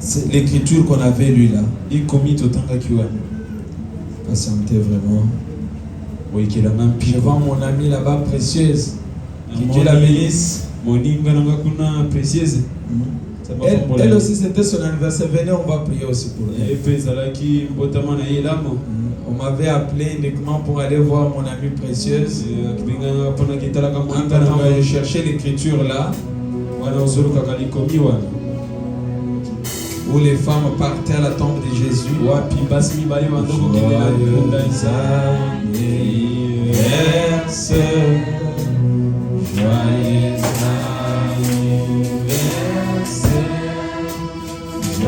C'est l'écriture qu'on avait lue là. Patientez vraiment. Je vois mon ami là-bas précieuse. Que Dieu la bénisse. Elle aussi c'était son anniversaire. Venez, on va prier aussi pour elle. On m'avait appelé uniquement pour aller voir mon amie précieuse. Je cherchais l'écriture là où les femmes partaient à la tombe de Jésus.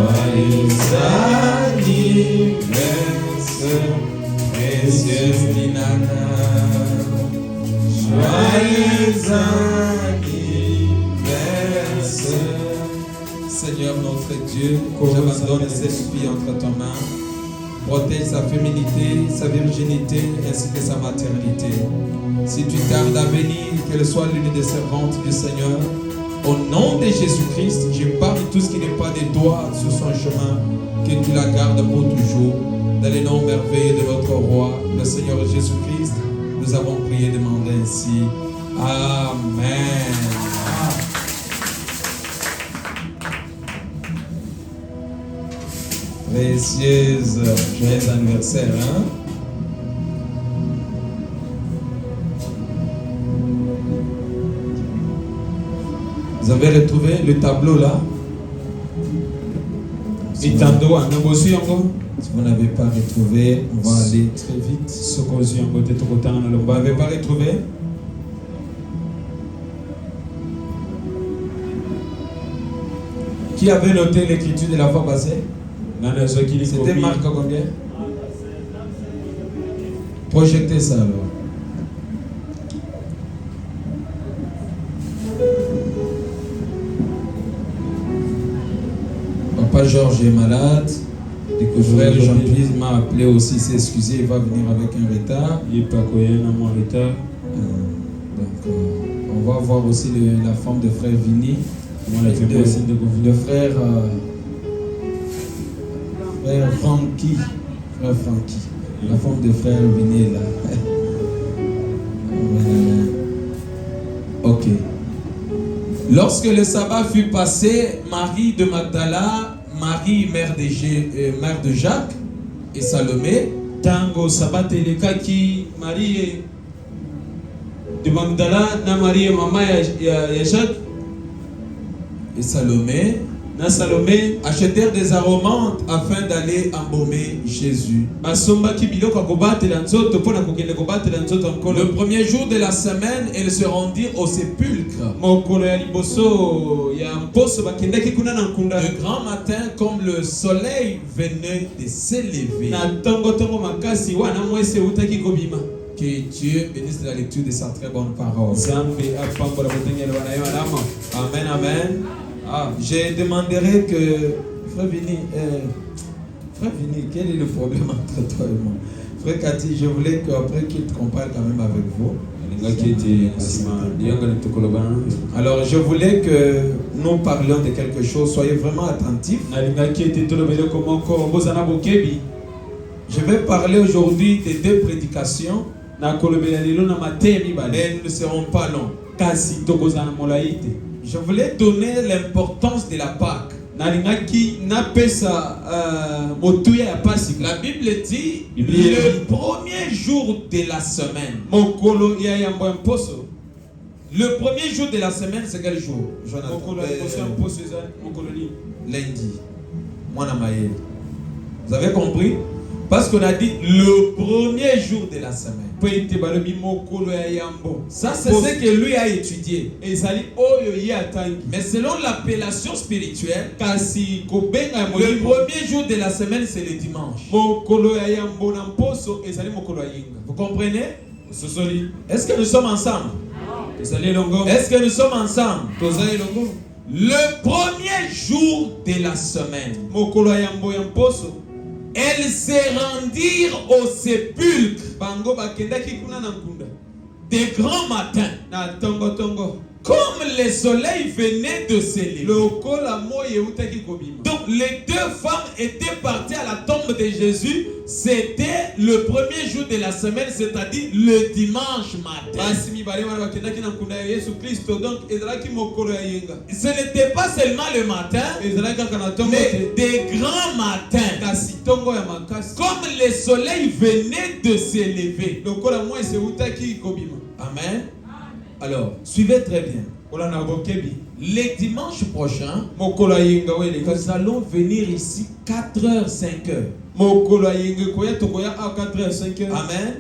Joyeux anniversaire, précieuse Ninana. Joyeux anniversaire. Seigneur notre Dieu, j'abandonne cette fille entre tes mains. Protège sa féminité, sa virginité ainsi que sa maternité. Si tu tardes à venir, qu'elle soit l'une des servantes du Seigneur. Au nom de Jésus-Christ, je parle tout ce qui n'est pas de toi sur son chemin, que tu la gardes pour toujours. Dans le nom merveilleux de notre roi, le Seigneur Jésus-Christ, nous avons prié et demandé ainsi. Amen. Précieuse, joyeux anniversaire, hein? Vous avez retrouvé le tableau là? Si vous n'avez pas retrouvé, on va aller très vite. Vous n'avez pas retrouvé? Qui avait noté l'écriture de la fois passée? C'était Marc combien? Projectez ça alors. Papa Georges est malade. Le frère Jean-Pierre m'a appelé aussi, s'est excusé, il va venir avec un retard. Donc on va voir aussi la femme de frère Vini. Le frère Francky. Frère Francky. La femme de frère Vini est là. Ok. Lorsque le sabbat fut passé, Marie de Magdala, Marie mère de Jacques et Salomé, Tango sabbat elekaki Marie de Magdala na Marie mama ya Jacques et Salomé achetèrent des aromates afin d'aller embaumer Jésus. Le premier jour de la semaine, elles se rendirent au sépulcre. Le grand matin, comme le soleil venait de s'élever. Que Dieu bénisse la lecture de sa très bonne parole. Amen, amen. Je demanderai que Frère Vini, quel est le problème entre toi et moi? Frère Cathy, je voulais qu'après qu'il te compare quand même avec vous. Alors je voulais que nous parlions de quelque chose. Soyez vraiment attentifs. Je vais parler aujourd'hui de 2 prédications. Mais elles ne seront pas longues. Je voulais donner l'importance de la Pâque. La Bible dit le premier jour de la semaine. Le premier jour de la semaine, c'est quel jour? Lundi. Vous avez compris? Parce qu'on a dit le premier jour de la semaine. Ça, c'est ce que lui a étudié. Mais selon l'appellation spirituelle, le premier jour de la semaine, c'est le dimanche. Vous comprenez? Est-ce que nous sommes ensemble? Est-ce que nous sommes ensemble? Le premier jour de la semaine, elles se rendirent au sépulcre de grand matin. comme le soleil venait de s'élever. lokola moyi eutaki kobima. Donc les deux femmes étaient parties à la tombe de Jésus. C'était le premier jour de la semaine, c'est-à-dire le dimanche matin. Basi mibale wana bakendaki na nkunda ya Yesu Kristo, donc ezalaki mokolo ya yenga. Ce n'était pas seulement le matin, Ezalaki kaka na tongo mais te, des grands matins. kasi tongo ya makasi. Comme le soleil venait de s'élever. Lokola moyi eutaki kobima. Amen. Alors, suivez très bien. Olana bokebi. Les dimanches prochains, Mokolo ya yenga wele nous allons venir ici 4h, 5h. mokolo ya yenga koya tokoya à 4h 5h. Amen.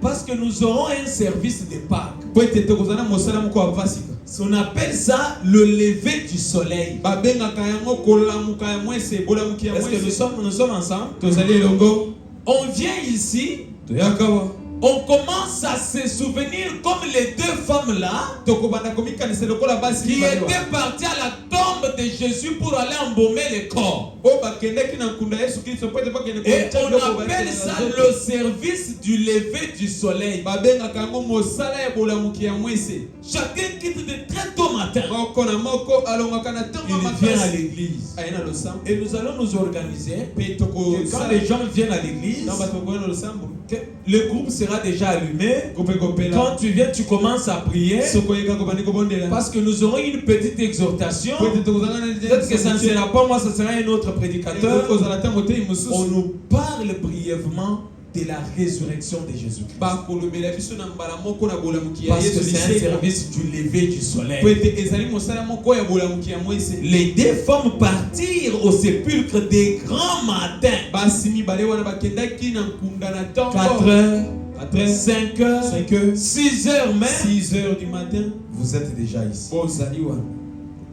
Parce que nous aurons un service de Pâques. Po ete tokozana mosala moko ya Pasika. On appelle ça le lever du soleil. Babengaka yango kolamuka ya mwese, bolamuki ya Est-ce que mwese. nous sommes ensemble? Tozali elongo. On vient ici, Toyakawa. on commence à se souvenir comme les deux femmes là Tokobanda komikanisa lokola basi qui mibale wa. étaient parties à la tombe de Jésus pour aller embaumer le corps. O bakendaki na nkunda Yesu Kristo po ete bakende Et kotia on biloko appelle bakende ça na nzoto. le service du lever du soleil. Babengaka yango mosala ya bolamuki ya mwese. Chacun quitte de très tôt matin. Moko na moko alongaka na ntongo Il makasi. vient à l'église. Aye na losambo. Et nous allons nous organiser. Pe Que quand tokosala les gens viennent à l'église, na bato koya na losambo. que le groupe sera déjà allumé. Kope kopela. Quand tu viens, tu commences à prier. Soko yeka kobandi kobondela. Parce que nous aurons une petite exhortation. Po ete tokozanga na Peut-être que ça ne sera pas moi, ça sera un autre prédicateur. kozala ta motei On mosusu. nous parle brièvement de la résurrection de Jésus-Christ. Bakolobela biso na mbala moko na bolamuki ya Parce que Yesu c'est un Kristo. service du lever du Po soleil. ete ezali mosala moko ya bolamuki ya mwese. Les deux femmes partirent au sépulcre des grands matins. Basi mibale wana bakendaki na nkunda na ntongo. 4h, 4h, 5h, 5h, 6h même. 6h du matin. Vous êtes déjà ici. Bozali wana.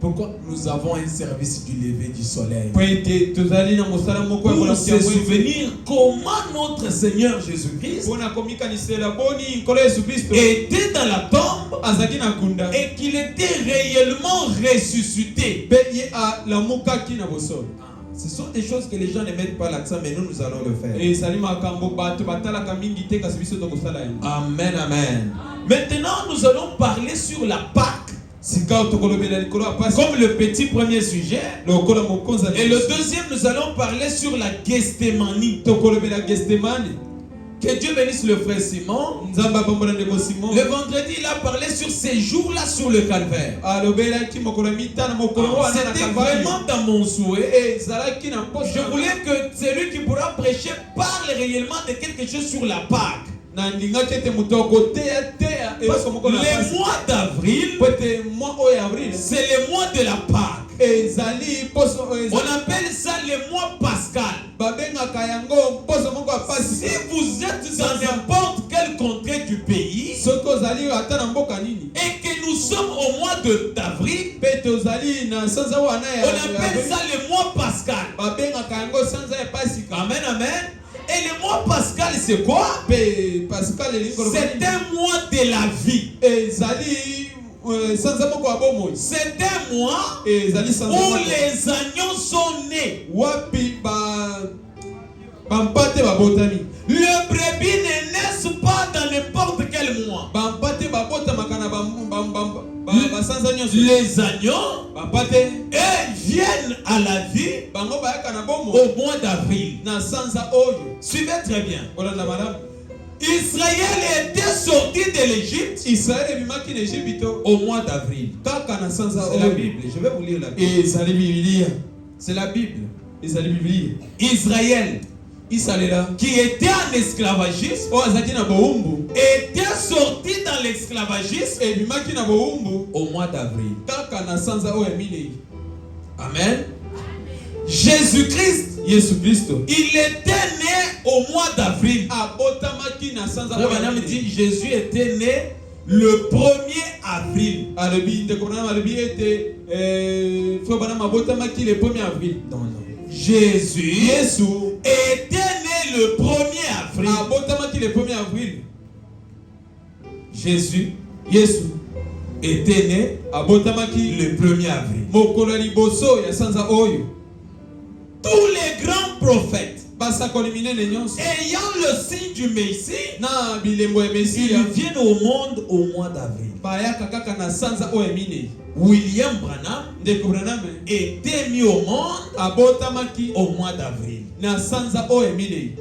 Pourquoi nous avons un service du lever du soleil? Po ete tozali na mosala moko ya Pour bolamuki ya se mwese. souvenir comment notre Seigneur Jésus-Christ Pona komikanisela boni nkolo Yesu Kristo était dans la tombe azaki na nkunda. et qu'il était réellement ressuscité. Pe ye alamukaki na bosolo. Ce sont des choses que les gens ne mettent pas l'accent, mais nous allons le faire. Ezali makambo bato batalaka mingi te kasi biso tokosala yango. Amen, amen. Maintenant, nous allons parler sur la Pâque. Sika tokolobela likolo ya pasi. Comme le petit premier sujet. Lokola mokonza. Et le deuxième, nous allons parler sur la Gethsémanie. tokolobela Gethsemane. Que Dieu bénisse le frère Simon. Nzamba pambola ndeko Simon. Le vendredi, il a parlé sur ces jours-là sur le calvaire. Alobela ki mokolo mitana mokolo wana na C'était Calvaire. vraiment dans mon souhait. Ezalaki na poche. Je voulais que celui qui pourra prêcher parle réellement de quelque chose sur la Pâque. na ndingaki ete moto akoteya teya eloko moko na Les pasi. mois d'avril, Po ete mois oyo ya avril c'est le mois de la Pâque. ezali poso oyo On ezali appelle ça le mois pascal. babengaka yango poso moko ya Si pasi. vous êtes dans n'importe quelle contrée du pays soki ozali ata na mboka nini et que nous sommes au mois d'avril, pe tozali na sanza wana on ya appelle avril, ça le mois pascal. babengaka yango sanza ya pasika. Amen, amen. Et le mois pascal, c'est quoi? Pe pascal elingi koloba C'est nini? un mois de la vie. ezali sanza moko ya bomoi. C'est un mois ezali sanza où moko les agneaux sont nés. wapi bampate babotami. Le brebis ne naissent pas dans n'importe quel mois. bampate babotamaka na basanza nyonso. Les agneaux, bampate eux, viennent à la vie bango bayaka na bomoi au mois d'avril. na sanza oyo. Suivez très bien. olanda malamu. Israël était sorti de l'Égypte Israël ebimaki na Ejipito au mois d'avril. kaka na sanza C'est la oyo. Bible. Je vais vous lire la Bible. ezali bibilia. C'est la Bible. ezali bibilia. Israël, isalela qui était en esclavagisme, oyo azalaki na bowumbu était sorti dans l'esclavagisme ebimaki na bowumbu au mois d'avril. kaka na sanza oyo ya minei. Amen. Jésus-Christ, Yesu Kristo il était né au mois d'avril. abotamaki na sanza Frère oyo ya Branham minei. dit Jésus était né le 1er avril. alobi ndeko Branham alobi ete frère Branham abotamaki le 1er avril. Non, non. Jésus Yesu était né le 1er avril. abotamaki le 1er avril. Jésus Yesu était né abotamaki le 1er avril. mokolo ya liboso ya sanza oyo. Tous les grands prophètes ayant le signe du Messie, na bilembo ya ils Mesia viennent au monde au mois d'avril. bayaka kaka na sanza oyo emine William Branham ndeko Branham était mis au monde abotamaki au mois d'avril. na sanza oyo emine.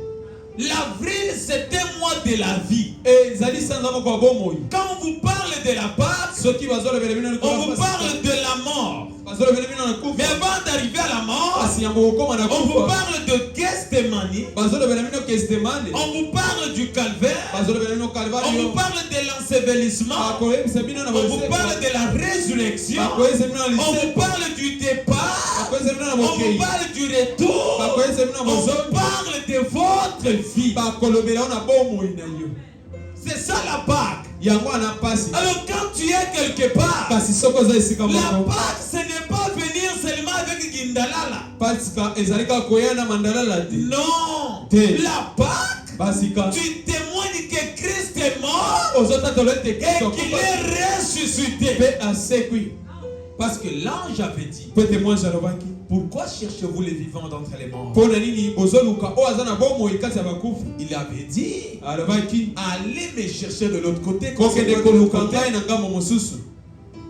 L'avril, c'est un mois de la vie. Ezali sanza moko ya bomoi. Quand on vous parle de la Pâque, Soki bazolobela bino on vous parle de la mort. bazolobela bino na Mais kufa avant d'arriver à la mort, kasi yango okoma na on vous kufa parle de Gethsemane, bazolobela bino kestemane on vous parle du calvaire, bazolobela bino on vous kalvario parle de l'ensevelissement, bakoyebisa bino na on vous parle de la résurrection, bakoyebisa bino na on vous lisepo parle du départ, bakoyebisa bino na on vous mokei parle du retour, bakoyebisa bino na on vous mozondo parle de votre vie. bakolobela yo na bomoi na yo. C'est ça la Pâque. yango ana pasi Alors quand tu es quelque part, kasi soko oza esika la moko Pâque, ce n'est pas venir seulement avec Gindalala. pasika ezali kaka koya na mandalala te Non. Te. La Pâque, basika tu témoignes que Christ est mort ozotatolo ete et kristo qu'il est ressuscité. mpe asekwi Parce que l'ange avait dit, mpo ete mwasi alobaki pourquoi cherchez-vous les vivants d'entre les morts? mpo na nini bozoluka oyo aza na bomoi kati ya bakufi. Il avait dit, alobaki allez me chercher de l'autre côté. kokende koluka ngai na ngambo mosusu.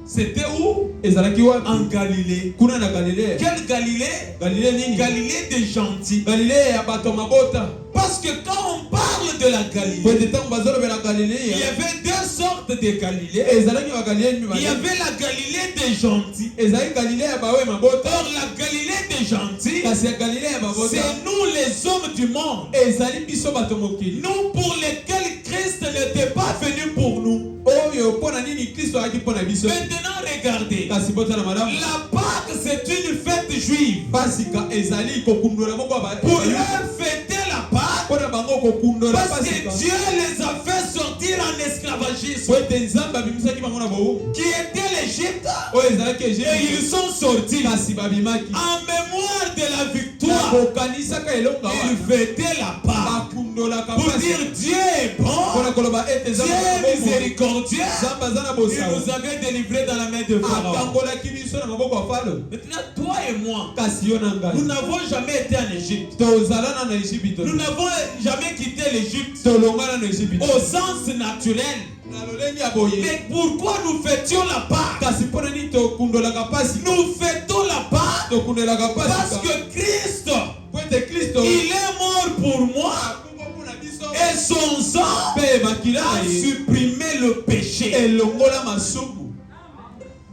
C'était où? ezalaki wapi? En Galilée. kuna na galilea. Quelle Galilée? galilea nini? Galilée des gentils. galilea ya bato mabota. Parce que quand on parle de la po Galilée, ete ntango bazolobela il y galilea avait deux sortes de Galilée. ezalaki bagalilea Il y mibale. avait la Galilée des gentils. ezalaki galilea ya baoyo mabota Or, la Galilée des gentils, kasi ya galilea ya babota c'est nous les hommes du monde. ezali biso bato mokili Nous pour lesquels Christ n'était pas venu pour nous. oyo mpo na nini kristo ayaki mpo na biso. Maintenant, regardez. kasi botala malamu La Pâque, c'est une fête juive. pasika ezali kokundola moko ya Pour eux, fêter la Pâque, mpo na bango kokundola parce que pasika Dieu les a fait sortir en esclavagisme, po ete nzambe abimisaki bango na bowumu qui était l'Égypte, oyo ezalaki et Egypte ils sont sortis kasi babimaki en mémoire de la na victoire. kokanisaka elonga Ils wana fêtaient la Pâque bakundolaka pour pasi dire Dieu est bon, mpona koloba ete Dieu nzambe est na bomoi. miséricordieux. nzambe aza na Il bosango nous avait délivrés dans la main de Pharaon. akambolaki biso na maboko ya falo. Maintenant, toi et moi, kasi yo na nous ngai n'avons jamais été en Égypte. tozalana na Ejipito Nous n'avons jamais quitté l'Égypte tolongana na Ejipito au sens naturel. na lolenge ya boye. Mais pourquoi nous fêtions la Pâque? kasi mpona nini tokundolaka pasi Nous fêtons la Pâque tokundelaka parce pasi que Christ, po ete kristo il est mort pour moi akufa mpona biso et son sang mpe makila a na ye supprimé le péché. elongola masumu.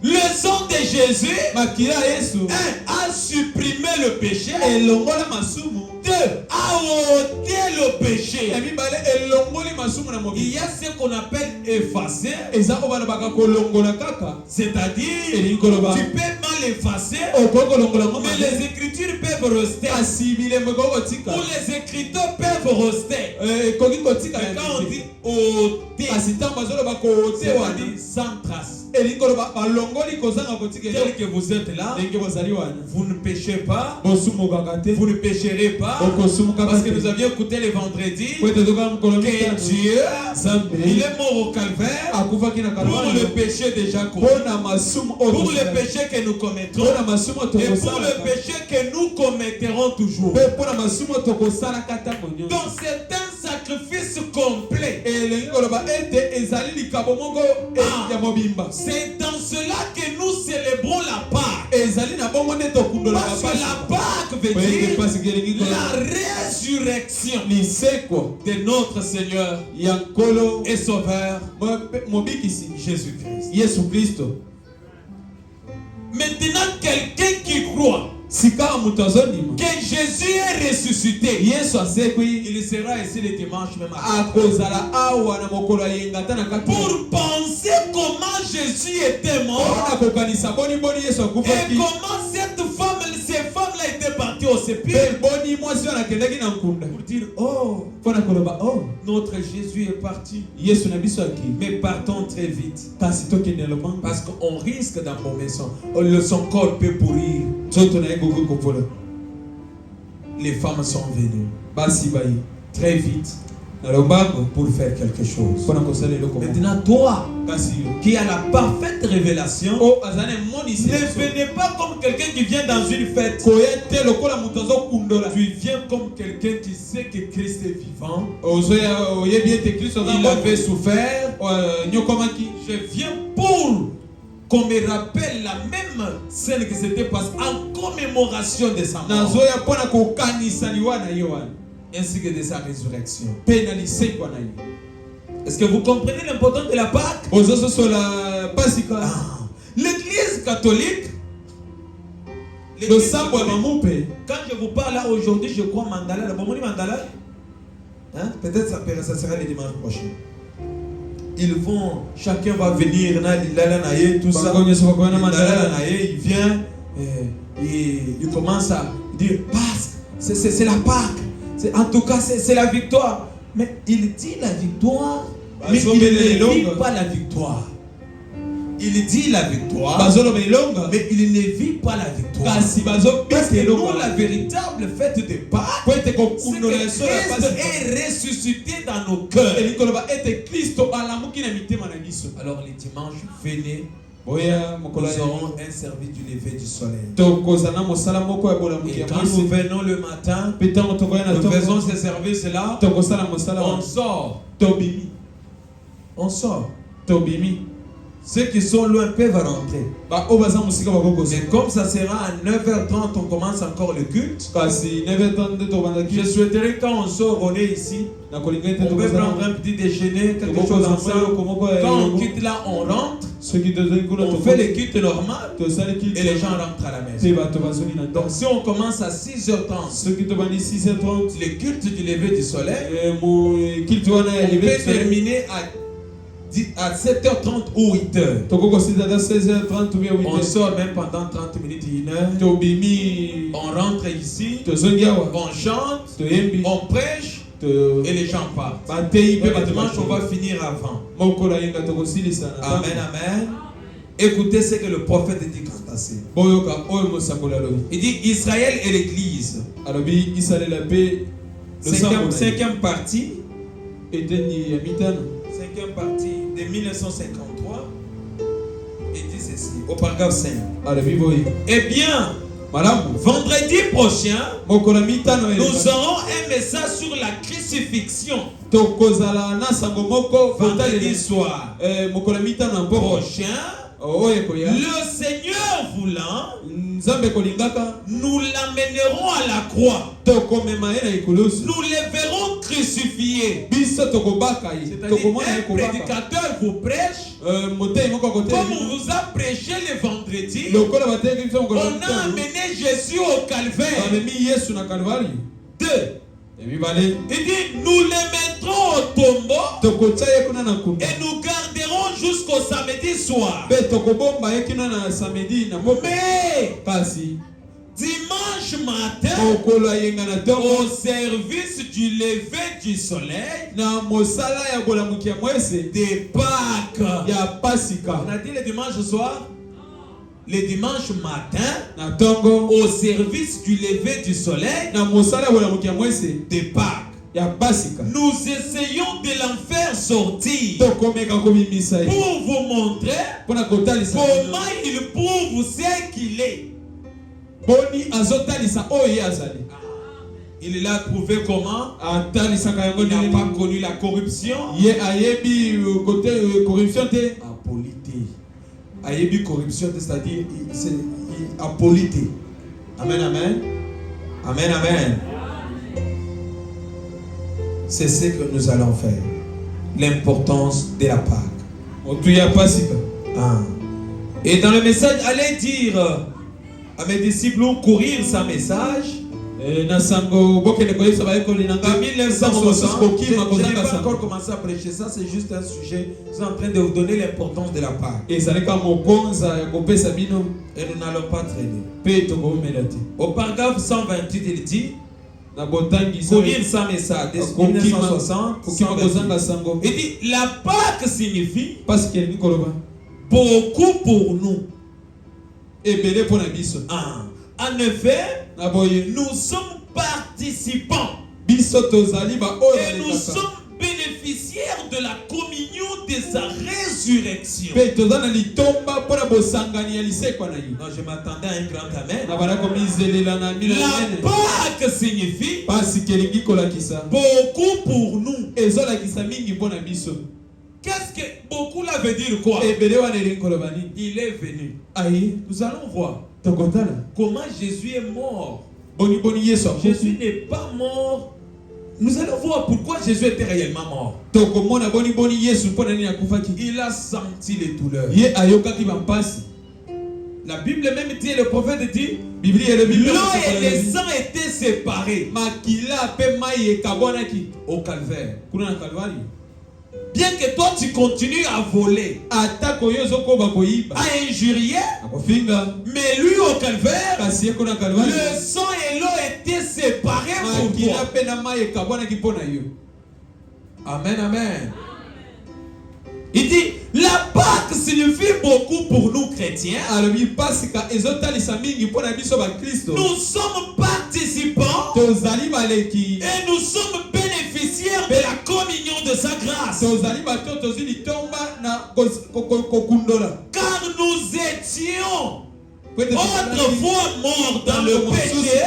Le sang de Jésus, makila ya yesu a supprimé le péché. elongola masumu. 2, a ôté le péché. ya mibale elongoli masumu na Il mobili y a ce qu'on appelle effacer, eza oyo balobaka kolongola kaka c'est-à-dire elingi koloba tu peux mal effacer, okoki kolongola ngo mais les écritures peuvent rester. kasi bilembo ekoki kotika Ou les écriteurs peuvent rester. ekoki kotika Mais ya quand on mite. dit ôter, kasi ntango bazoloba koote wana c'est-à-dire sans trace. elingi koloba balongoli kozanga kotika Tel que vous êtes là, ndenge bozali wana vous ne péchez pas, bosumukaka te vous ne pécherez pas, okosumukaka parce que nous te avions écouté les vendredis po ete tokaka mokolo que mitano Dieu, nzambe il est mort au calvaire akufaki na pour kalvario le péché déjà commis, mpo na masumu oyo pour le tosala. péché que nous commettrons mpo na masumu oyo et pour le tokosalaka péché que nous commettrons toujours. mpe mpo na masumu oyo tokosalaka ntango nyonso. Donc c'est un sacrifice complet. elingi koloba ete ezali likabo moko ya mobimba C'est dans cela que nous célébrons la Pâque. ezali na bongo nde tokundolaka Parce que la pasi Pâque veut po ete dire pasi elingi la koloba résurrection lisekwa de notre Seigneur ya nkolo et Sauveur mobikisi Jésus-Christ. yesu kristo. Maintenant, quelqu'un qui croit sika moto azondima que Jésus est ressuscité, yesu asekwi il sera ici le dimanche même akozala awa na mokolo ayengata na kati pour penser comment Jésus était mort mpona kokanisa boniboni yesu et akufaki comment ces femmes-là étaient parties au sépulcre mpe boni mwasi wana akendaki na nkunda pour dire, oh, mpona koloba o notre Jésus est parti. yesu na biso aki Mais partons très vite kasi tokende lobango parce qu'on risque d'embaumer son corps peut pourrir. nzoto na ye koki kopola. Les femmes sont venues basi baye très vite. pour faire quelque chose. Maintenant, toi qui as la parfaite révélation, ne venez pas comme quelqu'un qui vient dans une fête. Tu viens comme quelqu'un qui sait que Christ est vivant. Il avait souffert. Je viens pour qu'on me rappelle la même scène qui s'était passée en commémoration de sa mort ainsi que de sa résurrection. Est-ce que vous comprenez l'importance de la Pâque? L'Église catholique, quand je vous parle là aujourd'hui, je crois Mandala. Hein? Peut-être ça sera le dimanche prochain. Ils vont, chacun va venir, tout ça. Il vient, il commence à dire Pâque, c'est la Pâque. En tout cas, c'est la victoire. Mais il dit la victoire, mais il ne vit pas la victoire. Il dit la victoire, mais il ne vit pas la victoire. Parce que nous, la véritable fête de Pâques, c'est que Christ est ressuscité dans nos cœurs. Alors les dimanches, venez. Nous aurons un service du lever du soleil. Et quand nous venons le matin, nous faisons ce service-là, on sort. On sort. Ceux qui sont loin peuvent rentrer. Et comme ça sera à 9h30, on commence encore le culte. Je souhaiterais quand on sort, on est ici, on peut prendre un petit déjeuner, quelque chose ensemble. Quand on quitte là, on rentre. On fait le culte normal et les gens rentrent à la maison. Donc si on commence à 6h30, le culte du lever du soleil, on peut terminer à 7h30 ou 8h. On sort même pendant 30 minutes, 1 heure. On rentre ici, on chante, on prêche. Et les gens partent. Le dimanche, on va finir avant. Amen, amen. Écoutez ce que le prophète dit quand passé. Il dit Israël et l'Église. Cinquième partie. Cinquième partie de 1953. Il dit ceci au paragraphe 5. Eh bien, vendredi prochain, nous aurons un message sur la crucifixion. Vendredi soir prochain, le Seigneur voulant, nous l'amènerons à la croix. Nous les verrons crucifiés. C'est-à-dire un prédicateur vous prêche. Comme on vous a prêché le vendredi, on a amené Jésus au calvaire. 2. Il dit, nous les mettrons au tombeau et nous garderons jusqu'au samedi soir. Mais dimanche matin, au service du lever du soleil, des Pâques. On a dit le dimanche soir, le dimanche matin, au service du lever du soleil, des Pâques. Nous essayons de l'en faire sortir pour vous montrer comment il prouve ce qu'il est. Il l'a prouvé comment? Il n'a pas connu la corruption. Ayebi corruption, c'est-à-dire apolité. Amen, amen. Amen, amen. C'est ce que nous allons faire. L'importance de la Pâque. Et dans le message, allez dire à mes disciples courir sa message. En 1960, je n'ai pas encore commencé à prêcher ça, c'est juste un sujet. Je suis en train de vous donner l'importance de la Pâque. Et nous n'allons pas traîner. Au paragraphe 128, il dit courir sa message. 1960, il dit la Pâque signifie beaucoup pour nous. En effet, nous sommes participants et nous sommes bénéficiaires de la communion de sa résurrection. Non, je m'attendais à un grand amen. La Pâque signifie beaucoup pour nous. Qu'est-ce que beaucoup là veut dire quoi? Il est venu. Nous allons voir comment Jésus est mort. Jésus n'est pas mort. Nous allons voir pourquoi Jésus était réellement mort. Il a senti les douleurs. La Bible même dit, le prophète dit, l'eau et les sang étaient séparés au calvaire. Bien que toi tu continues à voler, à injurier, mais lui au calvaire, le sang et l'eau étaient séparés pour toi. Amen, amen. Il dit, la Pâque signifie beaucoup pour nous chrétiens. Nous sommes participants et nous sommes bénéficiaires de la communion de sa grâce. Car nous étions autrefois morts dans le péché.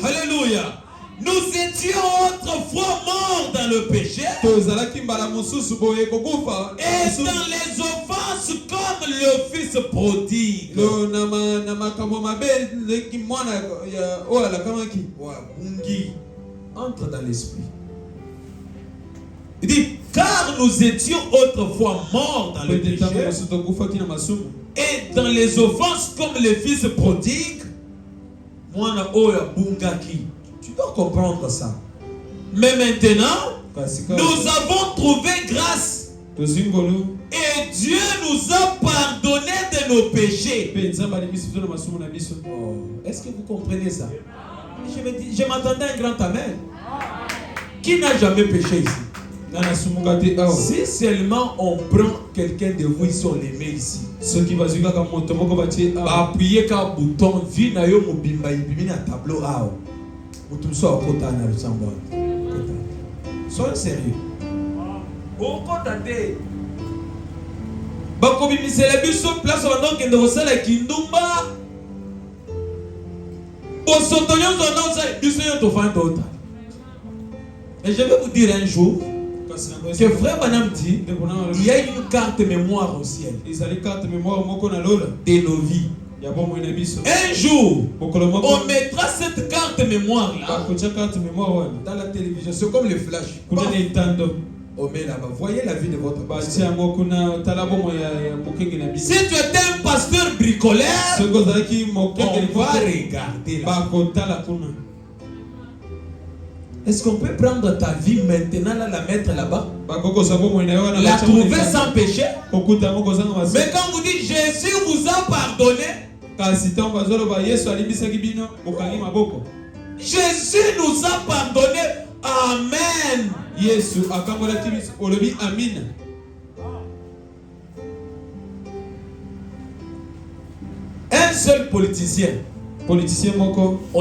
Alléluia. Nous étions autrefois morts dans le péché et dans les offenses comme le fils prodigue. Entre dans l'esprit. Il dit, car nous étions autrefois morts dans le péché et dans les offenses comme le fils prodigue. Tu dois comprendre ça. Mais maintenant, nous avons trouvé grâce. Et Dieu nous a pardonné de nos péchés. Oh, est-ce que vous comprenez ça? Je m'attendais à un grand amen. Qui n'a jamais péché ici? Si seulement on prend quelqu'un de vous ici, on les met ici. Appuyez sur le bouton, vie na yo mobimba ibimi na tableau ao. Soyez sérieux. Et je vais vous dire un jour que frère Banam dit il y a une carte mémoire au ciel de nos vies. Un jour, on mettra cette carte mémoire là dans la télévision. C'est comme le flash. On met là-bas. Voyez la vie de votre pasteur. Si tu es un pasteur bricoleur, on va regarder là. Est-ce qu'on peut prendre ta vie maintenant là, la mettre là-bas? La trouver sans péché? Mais quand vous dites Jésus vous a pardonné, Jésus nous a pardonné. Amen. Un seul politicien, on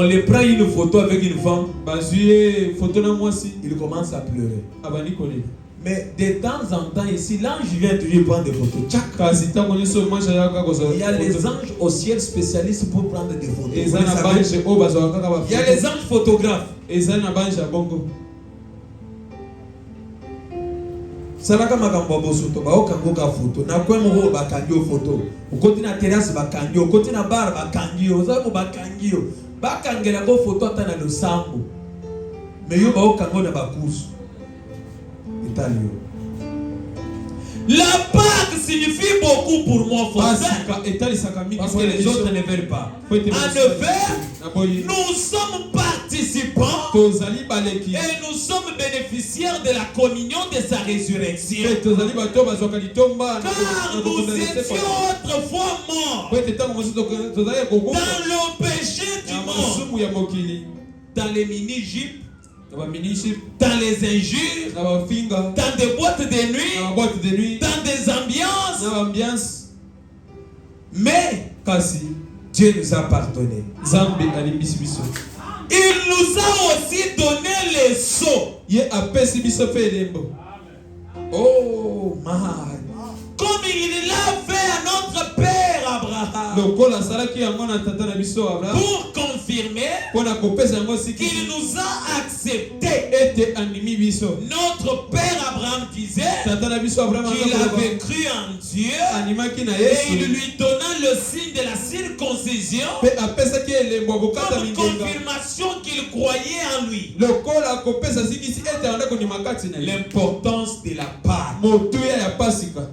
les prend une photo avec une femme, il commence à pleurer. Mais de temps en temps ici, l'ange vient toujours prendre des photos. Il y a les anges au ciel spécialistes pour prendre des photos. Il y a les anges photographes. Salaka makambo bosoto ba okangoka photo na kwemo bakangi photo ukoti na terrasse bakangi ukoti na bar bakangi ozamu bakangi bakangela ko photo ata na losambo meyo ba okango na bakusu italio. La Pâque signifie beaucoup pour moi, frère. Parce que les autres ne veulent pas. En effet, nous sommes participants et nous sommes bénéficiaires de la communion de sa résurrection. Car nous étions autrefois morts dans le péché du monde, dans les mini-jupes, dans les injures, dans des boîtes de nuit, dans des ambiances. Mais Dieu nous a pardonné. Il nous a aussi donné les sceaux. Oh my. Comme il l'a fait à notre père Abraham. Pour confirmer qu'il nous a accepté. Notre père Abraham disait qu'il avait cru en Dieu et il lui donna le signe de la circoncision comme confirmation qu'il croyait en lui. L'importance de la Pâque.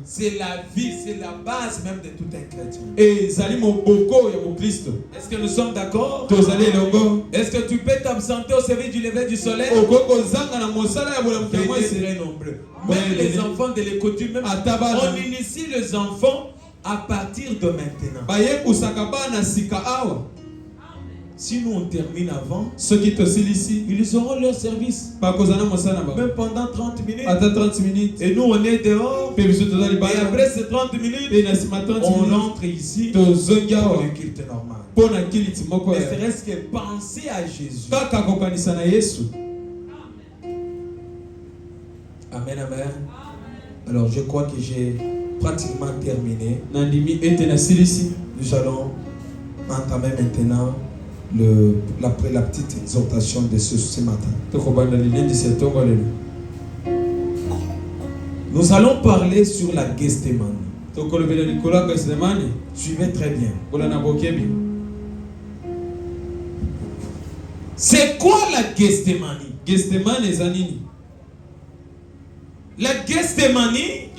C'est la vie, c'est la base même de tout un chrétien. Est-ce que nous sommes d'accord? Est-ce que tu peux t'absenter au service du lever du soleil? Très nombreux. Même les enfants de l'école, même on initie les enfants à partir de maintenant. Si nous on termine avant, ils auront leur service. Même pendant 30 minutes. Et nous on est dehors. Et après ces 30 minutes, on entre ici pour le culte normal. Mais serait-ce que penser à Jésus. Amen, amen. Alors je crois que j'ai pratiquement terminé. Nous allons entamer maintenant la petite exhortation de ce matin. Nous allons parler sur la Gethsémani. Suivez très bien. C'est quoi la Gethsémani? La Gethsémani,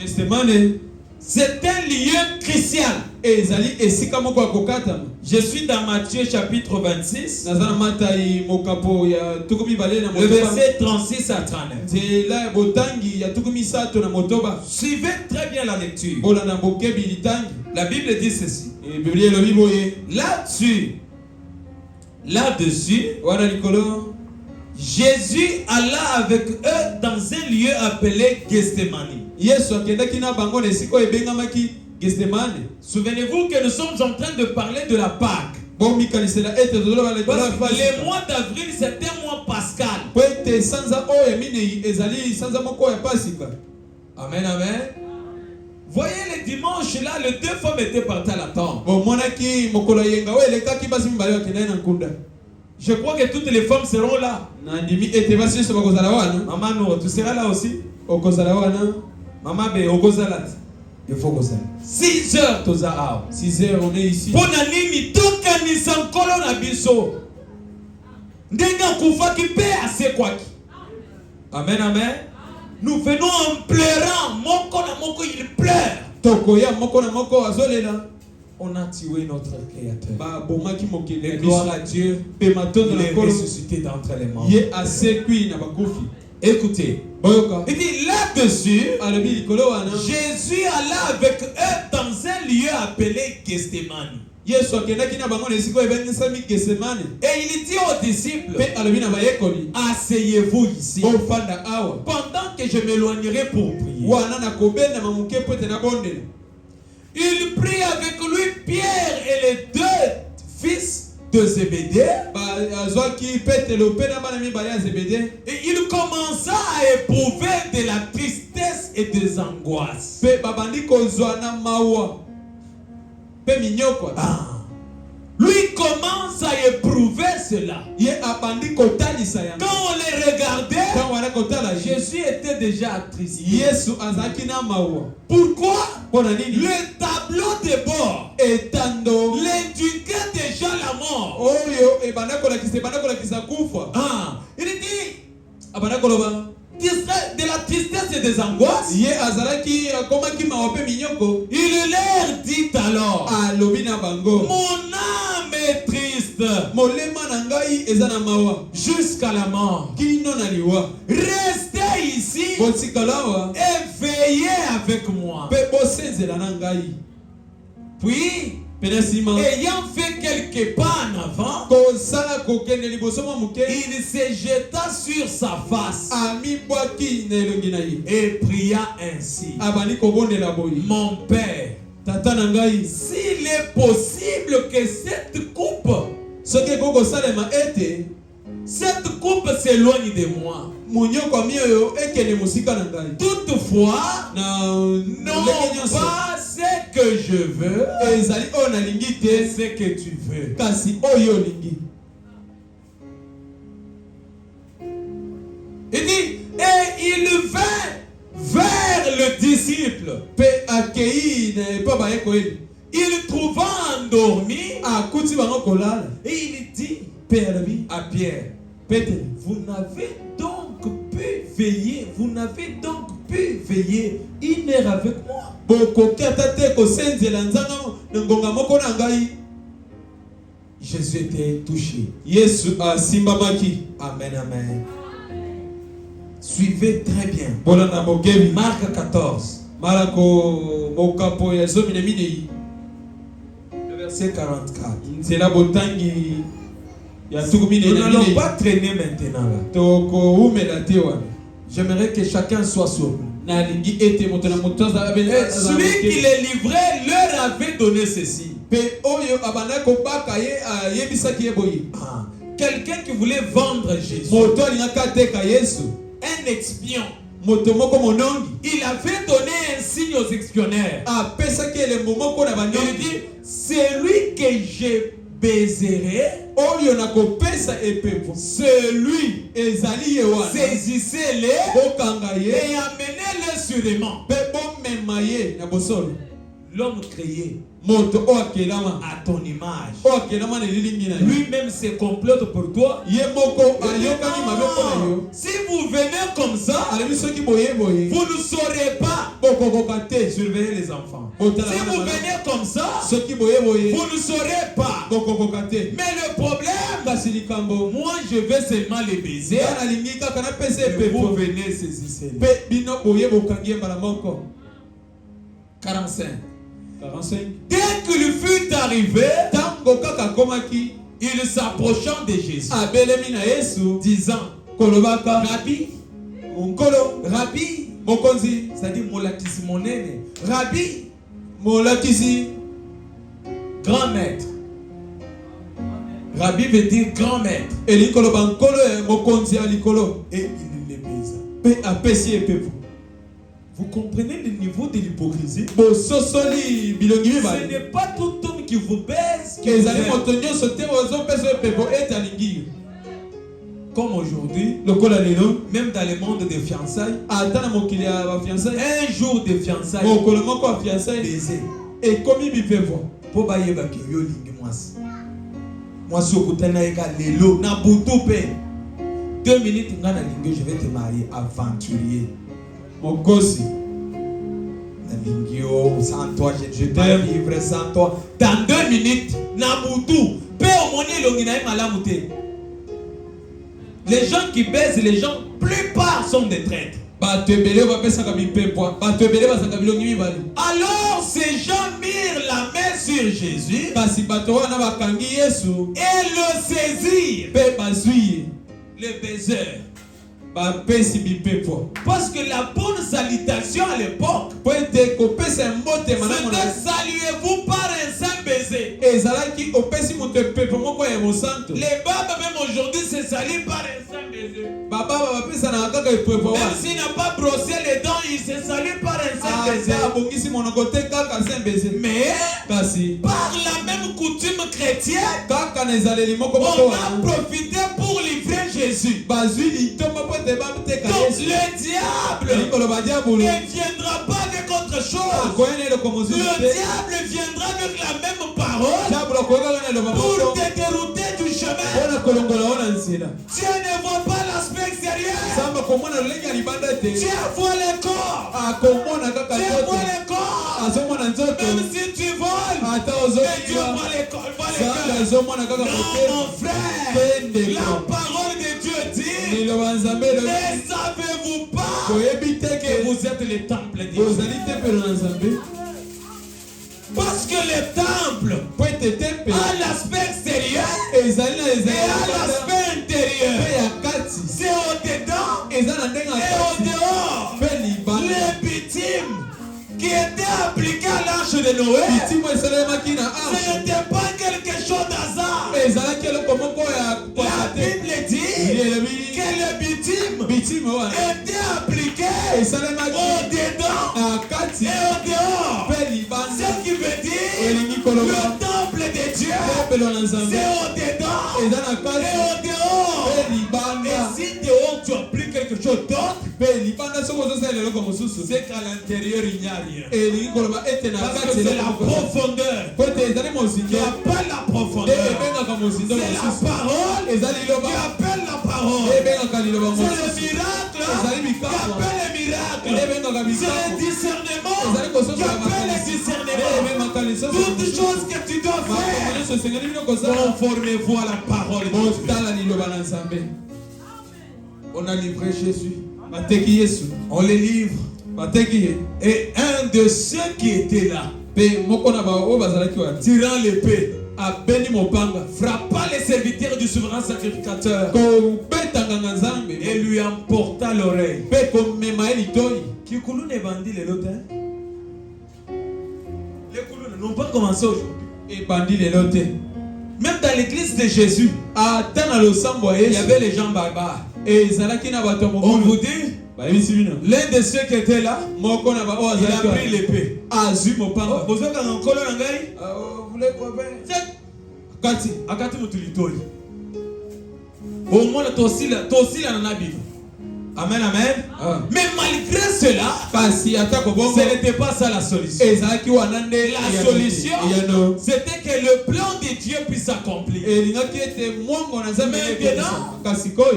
c'est un lieu crucial. Je suis dans Matthieu chapitre 26, le verset 36 à 39. Suivez très bien la lecture. La Bible dit ceci. Là-dessus, Jésus alla avec eux dans un lieu appelé Gethsémani. Souvenez-vous que nous sommes en train de parler de la Pâque. Parce que le mois d'avril, c'est un mois pascal. Amen, amen. Voyez les dimanches là, les deux femmes étaient parties à la tente. Je crois que toutes les femmes seront là. Maman Nour, tu seras là aussi? Maman B, il faut que ça. 6 heures, 6 heures, on est ici. Pour nani toka ni sankolo na biso. Ndenga kufa ki pe ase kwaki. Amen, amen. Nous venons en pleurant. Moko na moko il pleure. Tokoya moko na moko azolela. On a tué notre Créateur. Et gloire à Dieu. Il est ressuscité d'entre les morts. Écoutez. Il dit là-dessus, Jésus alla avec eux dans un lieu appelé Gethsémani. Et il dit aux disciples, asseyez-vous ici pendant que je m'éloignerai pour prier. Il prit avec lui Pierre et les 2 fils de Zébédée. Et il commença à éprouver de la tristesse et des angoisses. Lui commence à éprouver cela. Quand on les regardait, Jésus était déjà attristé. Pourquoi? Le tableau de bord l'indiquait déjà la mort. Il dit de la tristesse et des angoisses. Il leur dit alors, mon âme est triste jusqu'à la mort. Restez ici et veillez avec moi. Puis, ayant fait quelques pas en avant, il se jeta sur sa face et pria ainsi, mon Père, s'il est possible que cette coupe coupe s'éloigne de moi. Toutefois, non pas ce que je veux, c'est ce que tu veux. Il dit, et il vint vers le disciple. Il trouva endormi. Et il dit à Pierre, vous n'avez donc pu veiller, vous n'avez donc pu veiller 1 heure avec moi. Jésus était touché. Amen, amen. Suivez très bien. Marc 14. Le verset 44. Nous n'allons pas traîner maintenant là. J'aimerais que chacun soit sobre. Celui qui les livrait leur avait donné ceci. Quelqu'un qui voulait vendre Jésus, un espion, il avait donné un signe aux expionnaires. Il dit, celui que je baiserai, celui, saisissez-les et amenez-les sur les mains. L'homme créé à ton image, lui-même se complote pour toi. Si vous venez comme ça, vous ne saurez pas surveiller les enfants. Si vous venez comme ça, vous ne saurez pas. Mais le problème, moi je vais seulement les baiser, vous venez saisir. 45. Dès qu'il fut arrivé, il s'approchant de Jésus, disant, Rabbi, Rabbi, c'est-à-dire Molakisi Monene, Rabbi, grand maître. Rabbi veut dire grand maître. Et il les baisa. Vous comprenez le niveau de l'hypocrisie? Ce n'est pas tout homme qui vous baise qui vous aime. Comme aujourd'hui, même dans le monde des fiançailles, un jour de fiançailles, baiser. Et comme il peut voir, pour bailler baki yo lingi mwasi. Mwasi okutana eka lelo na butupe. 2 minutes ngana lingi, je vais te marier, aventurier. Mokosi. Sans toi, je t'aime vivre sans toi. Dans 2 minutes, Nabutu, les gens qui baisent, les gens, plupart sont des traîtres. Alors ces gens mirent la main sur Jésus et le saisirent. Les baiseurs. Parce que la bonne salutation à l'époque, c'était saluez-vous par un saint baiser. Les babes même aujourd'hui se saluent par un saint baiser. Même s'il n'a pas brossé les dents, il se salue par un saint baiser. Mais par la même coutume chrétienne, on a profité pour livrer Jésus. Donc le diable ne viendra pas avec autre chose. Le diable viendra avec la même parole pour te dérouter du chemin. Dieu ne voit pas l'aspect extérieur. Dieu voit le corps. Dieu voit le corps. Même si tu voles, Dieu voit le corps. Non, mon frère, la parole de Dieu dit, ne savez-vous pas que vous êtes le temple de Dieu? Parce que le temple a l'aspect extérieur et a l'aspect intérieur. C'est au-dedans et au-dehors. Les victimes qui étaient appliquées à l'arche de Noé, ce n'était pas quelque chose d'hasard. La Bible dit était appliqué au-dedans et au-dehors. Ce qui veut dire le temple de Dieu, c'est au-dedans et au-dehors. Et si dehors tu appliques quelque chose d'autre, c'est qu'à l'intérieur il n'y a rien. Parce que c'est la profondeur. Tu n'as pas la profondeur. C'est la parole qui appelle la parole. C'est le miracle qui appelle le miracle. C'est le discernement qui appelle le discernement. Toutes choses que tu dois faire, conformez-vous à la parole de Dieu. On a livré Jésus. On les livre. Et un de ceux qui étaient là, tirant l'épée, frappa les serviteurs du souverain sacrificateur et lui emporta l'oreille. Kikulu ne bandit les lots. Les Kulu n'ont pas commencé aujourd'hui. Même dans l'église de Jésus, il y avait les gens barbares. On vous dit, l'un de ceux qui était là, il a pris l'épée. Amen, amen. Mais malgré cela, ce n'était pas ça la solution. La solution, c'était que le plan de Dieu puisse s'accomplir. Maintenant,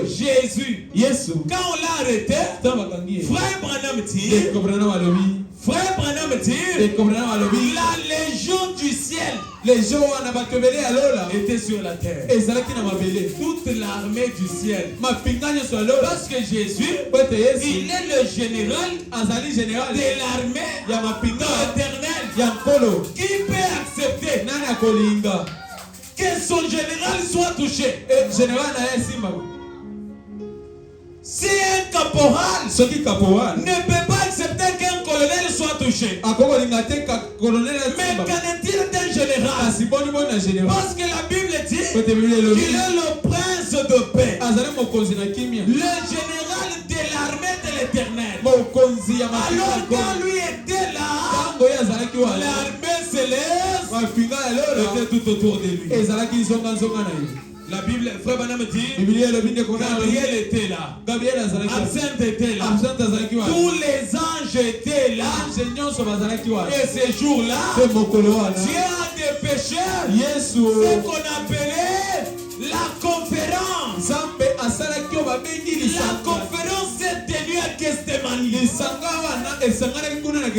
Jésus, quand on l'a arrêté, Frère Branham dit, la légion du ciel était sur la terre. Toute l'armée du ciel. Parce que Jésus, il est le général de l'armée éternelle. Qui peut accepter que son général soit touché? Si un caporal ne peut pas accepter qu'un colonel soit touché, mais qu'en est-il d'un général? Parce que la Bible dit qu'il est le prince de paix, le général de l'armée de l'éternel. Alors quand lui était là, l'armée céleste était tout autour de lui. La Bible, Frère Branham dit, Gabriel était là, Absinthe était là, tous les anges étaient là. Et ces jours-là, Dieu a dépêché ce qu'on appelait la conférence. La conférence s'est tenue à Gethsemane.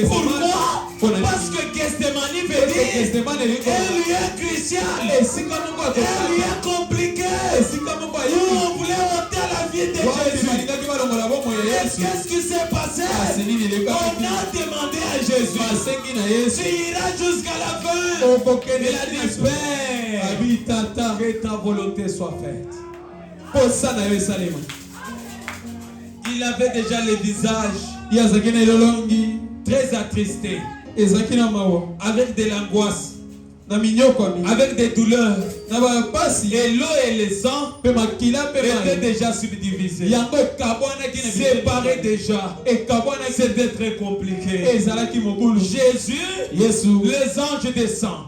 Pourquoi? Parce que Gethsemane veut dire un lieu crucial, un lieu compliqué, où on voulait ôter la vie de Jésus. Qu'est-ce qui s'est passé? On a demandé à Jésus, tu iras jusqu'à la fin. Il a dit, Père, que ta volonté soit faite. Il avait déjà le visage très attristé, avec de l'angoisse, avec des douleurs, et l'eau et le sang étaient déjà subdivisés, séparés déjà. C'était très compliqué. Jésus, les anges descendent.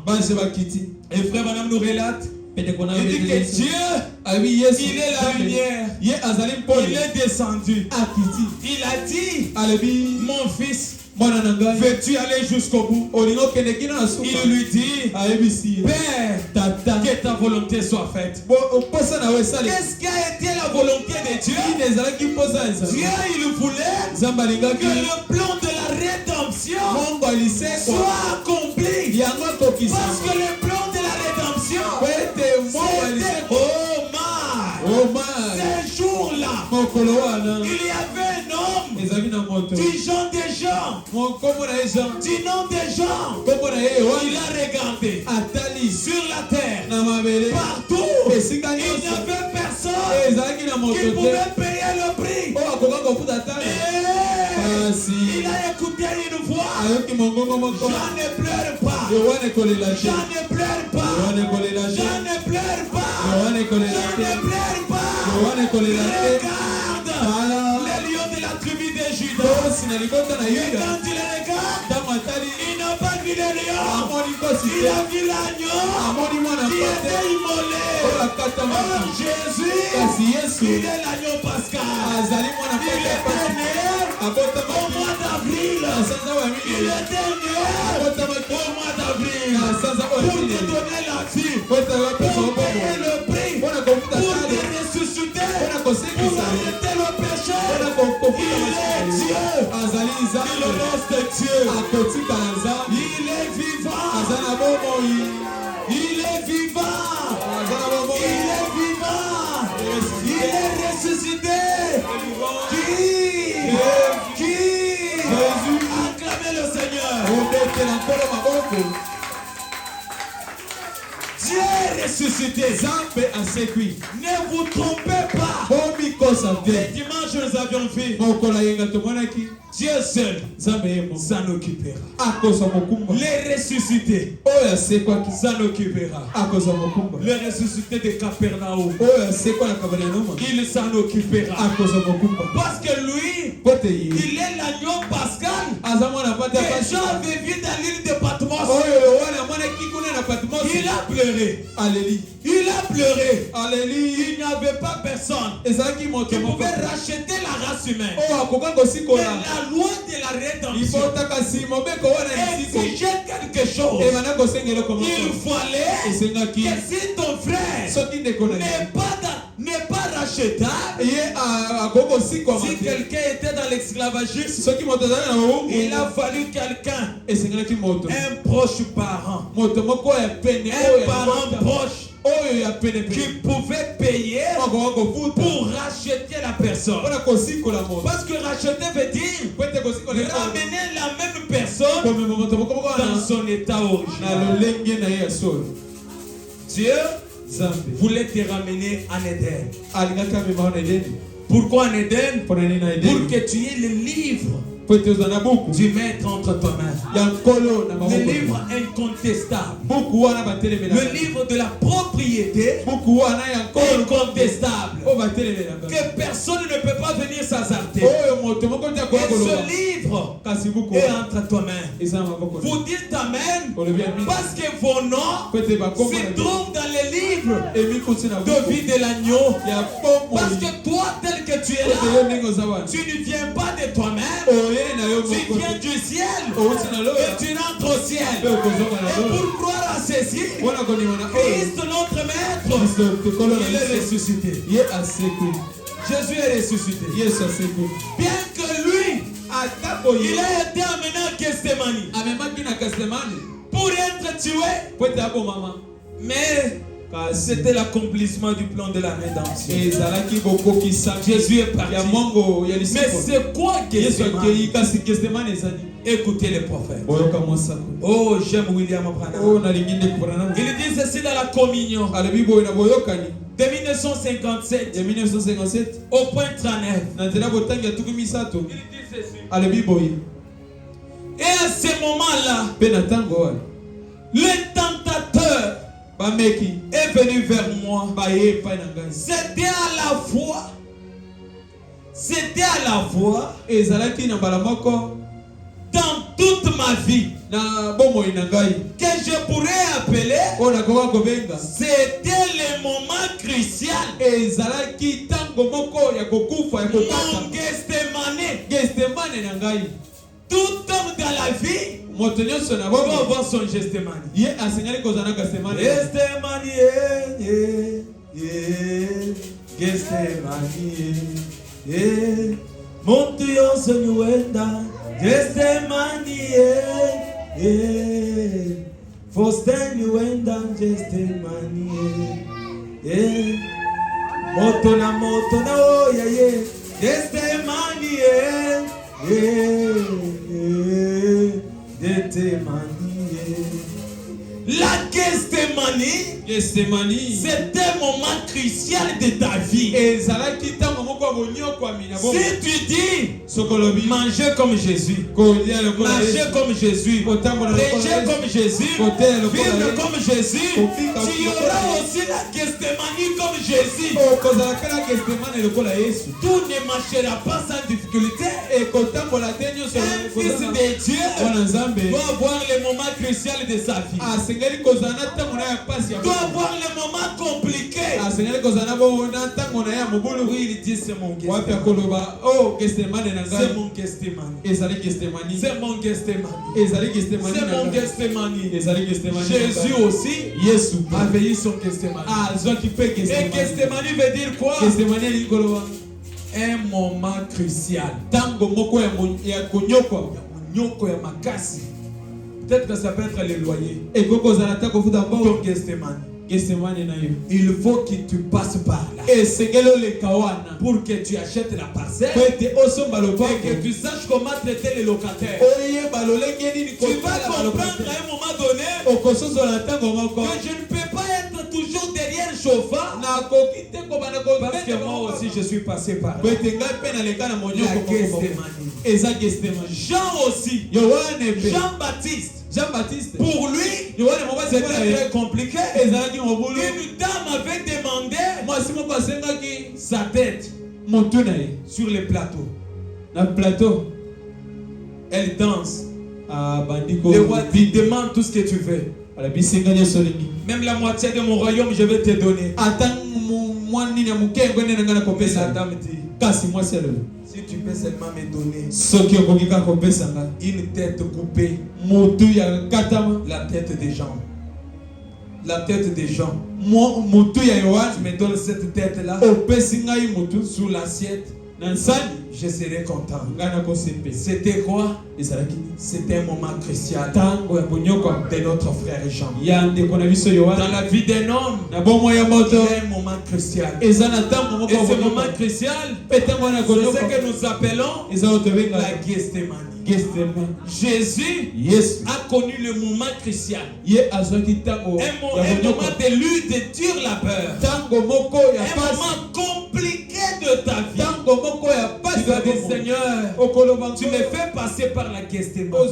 Et Frère Branham nous relate, il dit que Dieu, il est la lumière. Il est descendu. Il a dit, mon fils, veux-tu aller jusqu'au bout? Il lui dit, Père, que ta volonté soit faite. Qu'est-ce qui a été la volonté de Dieu? Dieu, il voulait que le plan de la rédemption soit accompli. Parce que le plan de la rédemption, c'était ces jours-là, il y avait un homme du genre des gens, du nom des gens. Il a regardé sur la terre, partout, il n'y avait personne qui pouvait payer le prix. Il a écouté une voix. Je ne pleure pas. Je ne pleure pas. Je ne pleure pas. Je ne pleure pas. Je ne pleure pas. Regarde, les lions tribu de Juda. Et quand il regarde, il n'a pas vu le lion. Il a vu l'agneau qui était immolé. Oh Jésus, il est l'agneau pascal. Il était né au mois d'avril. Il était né au mois d'avril. Pour te donner la vie, pour payer le prix, pour te ressusciter, pour arrêter le péché. Il est Dieu. Il reste Dieu. Il est vivant. Il est vivant. Il est vivant. Il est ressuscité. Qui? Jésus. Acclamez le Seigneur. Dieu est ressuscité. Ne vous trompez pas. Le dimanche, nous avions vu. Dieu seul s'en occupera. Les ressuscités s'en occupera. Les ressuscités de Capernaum, il s'en occupera. Parce que lui, il est l'agneau pascal. Les gens avaient vu dans l'île de Patmos. Il a pleuré. Il a pleuré. Il n'y avait pas personne qui pouvait racheter la race humaine. Et la loi de la rédemption exigeait quelque chose. Il fallait que si ton frère n'est pas rachetable, si quelqu'un était dans l'esclavagisme, il a fallu quelqu'un, un proche parent, un parent proche, qui pouvait payer pour racheter la personne. Parce que racheter veut dire ramener la même personne dans son état original. Dieu voulait te ramener en Éden. Pourquoi en Éden? Pour que tu aies le livre du maître entre tes mains. Le livre incontestable. Le livre de la propriété incontestable. Que personne ne peut pas venir s'hasarder. Et ce livre est entre tes mains. Vous dites Amen parce que vos noms se trouvent dans les livres de vie de l'agneau. Parce que toi, tel que tu es là, tu ne viens pas de toi-même. Tu viens du ciel et tu rentres au ciel. Et pour croire à ceci, Christ notre maître, il est ressuscité. Jésus est ressuscité. Bien que lui, il a été amené à Gethsemane pour être tué. Mais c'était l'accomplissement du plan de la rédemption. Jésus est parti. Mais c'est quoi Gethsemane? Écoutez les prophètes. Oh, j'aime William Branham. Il dit ceci dans la communion de 1957 au point 39. Il dit ceci. Et à ce moment-là, le tentateur est venu vers moi. C'était à la fois dans toute ma vie que je pourrais appeler, c'était le moment crucial. Mon Gethsemane. Tout homme dans la vie va avoir son Gethsemane. Gethsemane. Montu yonse niwenda Gethsemane. Fosten niwenda Gethsemane. Moto na oh yeah yeah Gethsemane. La Gethsemane, c'est un moment crucial de ta vie. Si tu dis Manger comme Jésus. Marcher comme Jésus. Prêcher comme Jésus. Vivre comme Jésus. Tu auras aussi la Gethsémanie comme Jésus. Tout ne marchera pas sans difficulté. Un fils de Dieu doit avoir les moments cruciaux de sa vie. Doit avoir les moments compliqués. Oui, il dit c'est mon Gethsémani. C'est mon Gethsémani. C'est mon Gethsémani. C'est mon Gethsémani. Jésus aussi avait eu son Gethsémani. Et Gethsémani veut dire quoi? Un moment crucial. Peut-être que ça peut être le loyer. Ton Gethsémani. Il faut que tu passes par là pour que tu achètes la parcelle et que tu saches comment traiter les locataires. Tu vas comprendre à un moment donné que je ne peux pas être toujours derrière le chauffard, parce que moi aussi je suis passé par là. Jean aussi, Jean-Baptiste, pour lui, c'était très compliqué. Une dame avait demandé sa tête sur le plateau. Elle danse. Le roi dit, demande tout ce que tu veux. Même la moitié de mon royaume, je vais te donner. La dame dit, si tu peux seulement me donner une tête coupée, la tête des gens. La tête des gens. Tu me donnes cette tête-là sous l'assiette. Je serai content. C'était quoi? C'était un moment crucial de notre frère Jean. Dans la vie d'un homme, il y a un moment crucial. Et ce moment crucial, c'est ce que nous appelons la Gethsémanie. Jésus a connu le moment crucial. Un moment de lutte, de dur labeur. Un moment compliqué de ta vie. Tu dois dire, Seigneur, tu me fais passer par la Gethsémanie.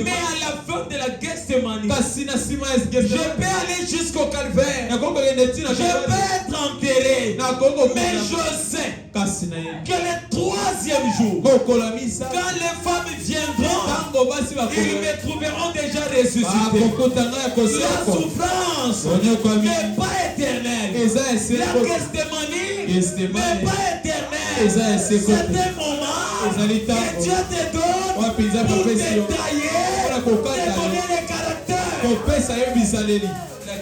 Mais à la fin de la Gethsémanie, je peux aller jusqu'au calvaire. Je peux être enterré. Mais je sais que le troisième jour, quand les femmes viendront, ils me trouveront déjà ressuscité. La souffrance n'est pas éternelle. La Gethsémanie n'est pas éternelle. C'est un moment que Dieu te donne pour te tailler, te donner le caractère. La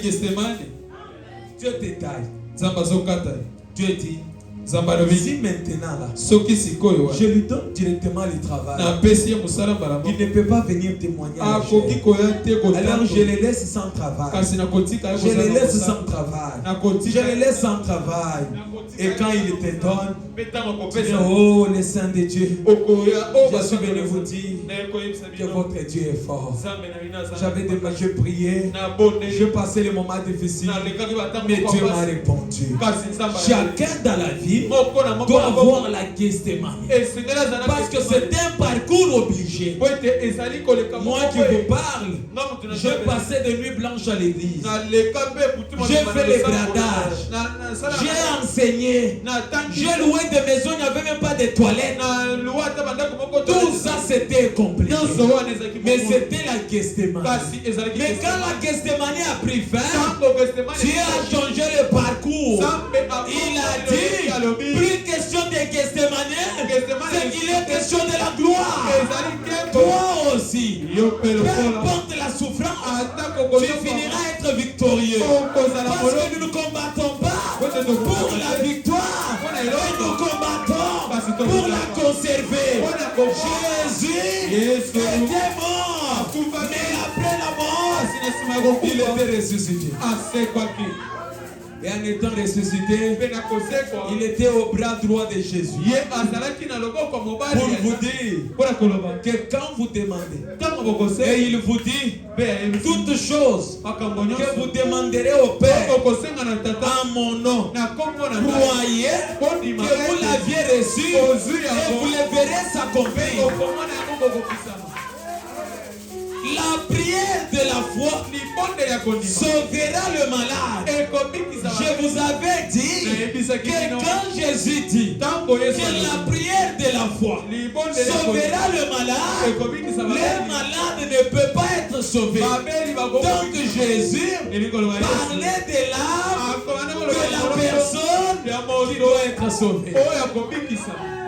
Gethsémanie. Dieu te taille. Dieu dit, si maintenant là, je lui donne directement le travail, il ne peut pas venir témoigner. Alors je le laisse sans travail. Je le laisse sans travail. Et quand il te donne, tu dis, oh le Saint de Dieu, je suis venu vous dire que votre Dieu est fort. Je priais, je passais les moments difficiles, mais Dieu m'a répondu. Chacun dans la vie doit avoir la Gethsémanie, parce que c'est un parcours obligé. Moi qui vous parle, je passais de nuits blanches à l'église, j'ai fait les bradages, j'ai enseigné, j'ai loué des maisons, il n'y avait même pas de toilettes. Tout ça c'était compliqué, mais c'était la Gethsémanie. Mais quand la Gethsémanie a pris fin, Dieu a changé le parcours. Il a dit, plus question de Gethsémanie, c'est qu'il est question de la gloire. Toi aussi, peu importe la souffrance, tu finiras être victorieux. Parce que nous ne combattons pas pour la victoire, nous combattons pour la conserver. Jésus était mort, mais après la mort, il était ressuscité. Et en étant ressuscité, il était au bras droit de Jésus. Pour vous dire que quand vous demandez, et il vous dit toutes choses que vous demanderez au Père en mon nom, croyez que vous l'aviez reçu et vous le verrez s'accomplir. La prière de la foi sauvera le malade. Je vous avais dit que quand Jésus dit que la prière de la foi sauvera le malade, le malade ne peut pas être sauvé. Donc Jésus parlait de l'âme de la personne qui doit être sauvée.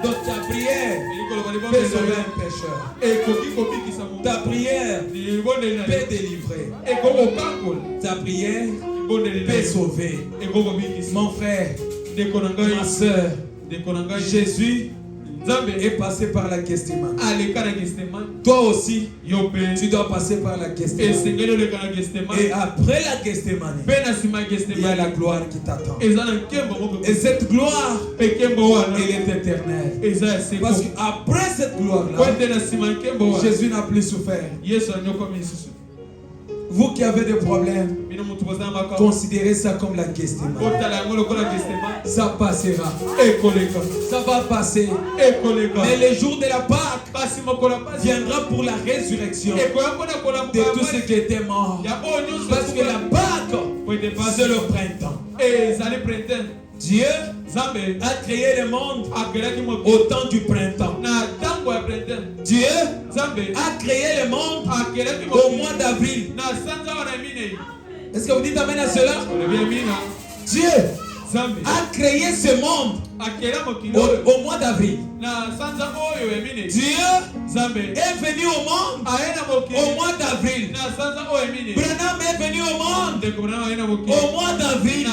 Donc ta prière peut sauver un pécheur. Ta prière peut délivrer. Ta prière peut sauver. Mon frère, ma soeur, Jésus est passé par la Gethsémane. Toi aussi, tu dois passer par la Gethsémane. Et après la Gethsémane, il y a la gloire qui t'attend. Et cette gloire, elle est éternelle. Parce qu'après cette gloire-là, Jésus n'a plus souffert. Vous qui avez des problèmes, considérez ça comme la Gethsémane. Ça passera. Ça va passer. Mais le jour de la Pâque viendra pour la résurrection de tous ceux qui étaient morts. Parce que la Pâque, c'est le printemps. Dieu a créé le monde au temps du printemps. Dieu a créé le monde au mois d'avril. Est-ce que vous dites amen à cela? Dieu a créé ce monde au mois d'avril. Dieu est venu au monde au mois d'avril. Branham est venu au monde au mois d'avril.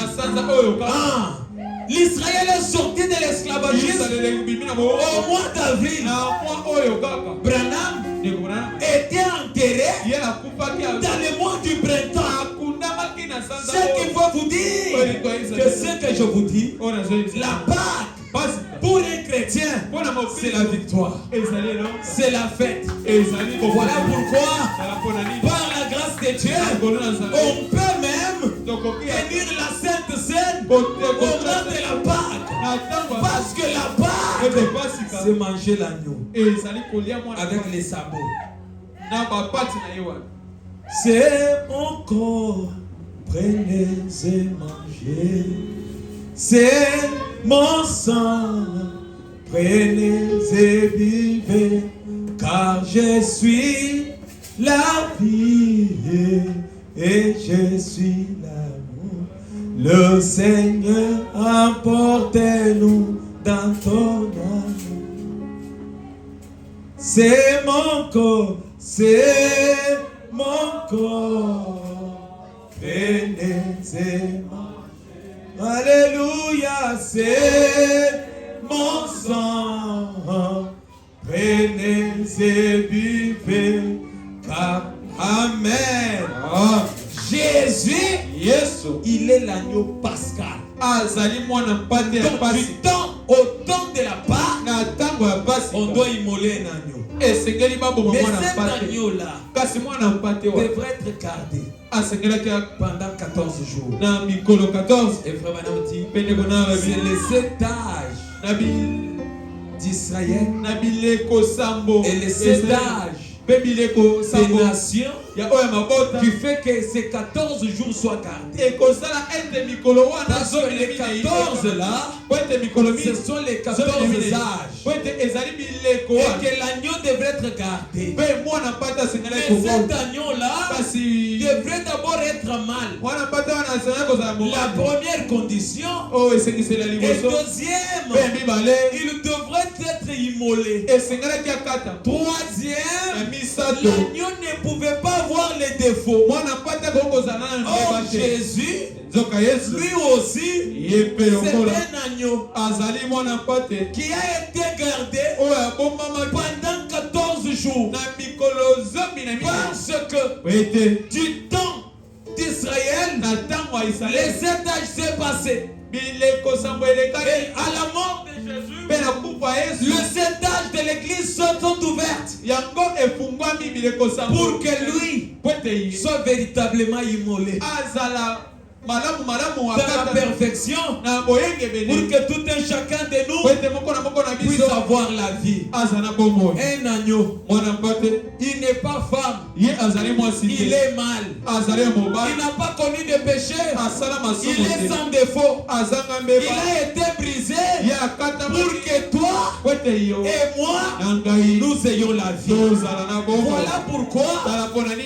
L'Israël est sorti de l'esclavagisme au mois d'avril. Branham était enterré dans le mois du printemps. Ce qu'il faut vous dire, que ce que je vous dis, la Pâque pour les chrétiens, c'est la victoire, c'est la fête. Voilà pourquoi, par la grâce de Dieu, on peut même venir la Sainte Seine au moment de la Pâque. Parce que la Pâque, c'est manger l'agneau avec les sabots. C'est mon corps, prenez et mangez. C'est mon sang, prenez et vivez. Car je suis la vie et je suis l'amour. Le Seigneur, emportez-nous dans ton amour. C'est mon corps, c'est mon corps, prenez et mangez. Alléluia, c'est mon sang, prenez et vivez. Car amen. Jésus, il est l'agneau pascal. Donc du temps au temps de la Pâque, on doit immoler un agneau. Mais cet agneau-là devrait être gardé pendant 14 jours. Et frère Madame dit, c'est les 7 âges d'Israël et les 7 âges des nations qui fait que ces 14 jours soient gardés. Parce que les 14 là, ce sont les 14 âges. Et que l'agneau devrait être gardé. Mais cet agneau là devrait d'abord être mâle. La première condition. Et deuxième, il devrait être immolé. Troisième, l'agneau ne pouvait pas avoir les défauts. Or Jésus, lui aussi, c'est un agneau qui a été gardé pendant 14 jours. Parce que du temps d'Israël Les 7 âges s'est passé. Et à la mort de Jésus, les 7 âges de l'église sont ouvertes pour que lui soit véritablement immolé dans la perfection, pour que tout un chacun de nous puisse avoir la vie. Un agneau, il n'est pas femme, il est mâle, il n'a pas connu de péché, il est sans défaut, il a été brisé pour que toi et moi nous ayons la vie. Voilà pourquoi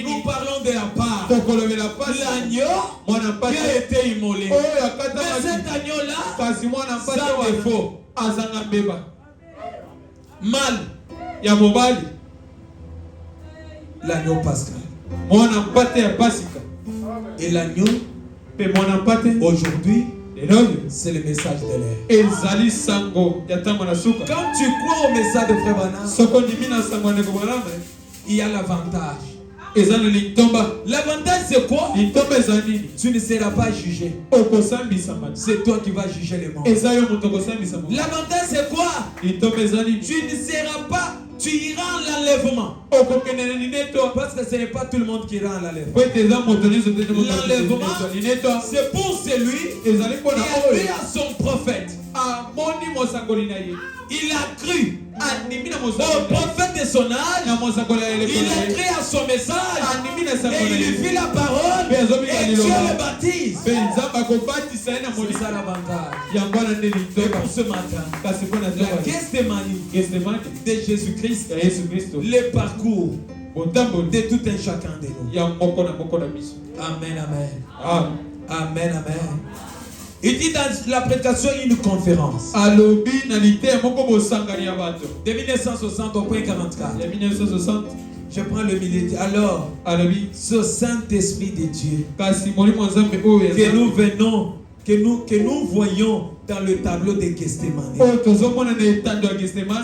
nous parlons de la part. L'agneau qui a été immolé. Mais cet agneau-là, sans défaut, mal, l'agneau pascal. Et l'agneau, aujourd'hui, c'est le message de l'air. Quand tu crois au message de Frère Branham, il y a l'avantage. L'avantage c'est quoi? Tu ne seras pas jugé. C'est toi qui vas juger les morts. L'avantage c'est quoi? Tu ne seras pas, tu iras en l'enlèvement. Parce que ce n'est pas tout le monde qui ira en l'enlèvement. L'enlèvement, c'est pour celui qui a cru à son prophète. Il a cru au prophète de son âge, il a cru à son message, et il lui fit la parole, et Dieu le baptise. C'est ça l'avantage. Et pour ce matin, la Gethsémani de Jésus-Christ, le parcours de tout un chacun de nous. Amen, amen. Amen, amen. Il dit dans la prédication une conférence de 1960 au point 44. Je prends le milieu. Alors, ce Saint-Esprit de Dieu que nous voyons dans le tableau de Gethsémani,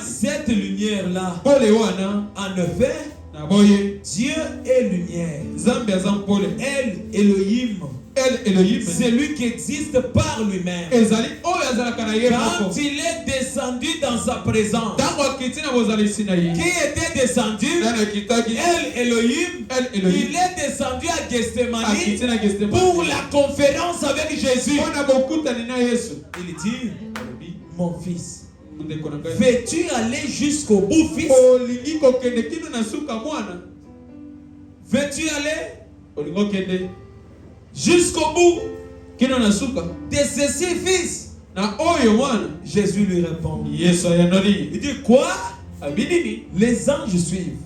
cette lumière-là, en effet, Dieu est lumière. Elohim, c'est lui qui existe par lui-même. Quand il est descendu dans sa présence, qui était descendu, Elohim, il est descendu à Gethsémani pour la conférence avec Jésus. Il dit, mon fils, veux-tu aller jusqu'au bout, fils? Veux-tu aller jusqu'au bout de ceci, fils? Jésus lui répond. Il dit quoi? Les anges suivent.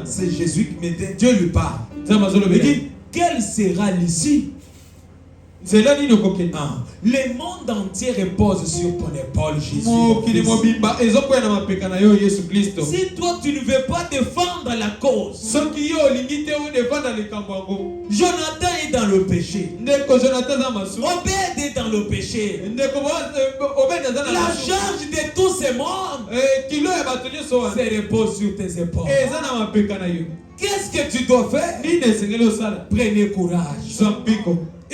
C'est Jésus qui m'était. Dieu lui parle. Il dit quelle sera l'issue? Le monde entier repose sur ton épaule, Jésus. Si toi tu ne veux pas défendre la cause, Jonathan est dans le péché, Obed est dans le péché, la charge de tous ces mondes se repose sur tes épaules. Qu'est-ce que tu dois faire? Prenez courage.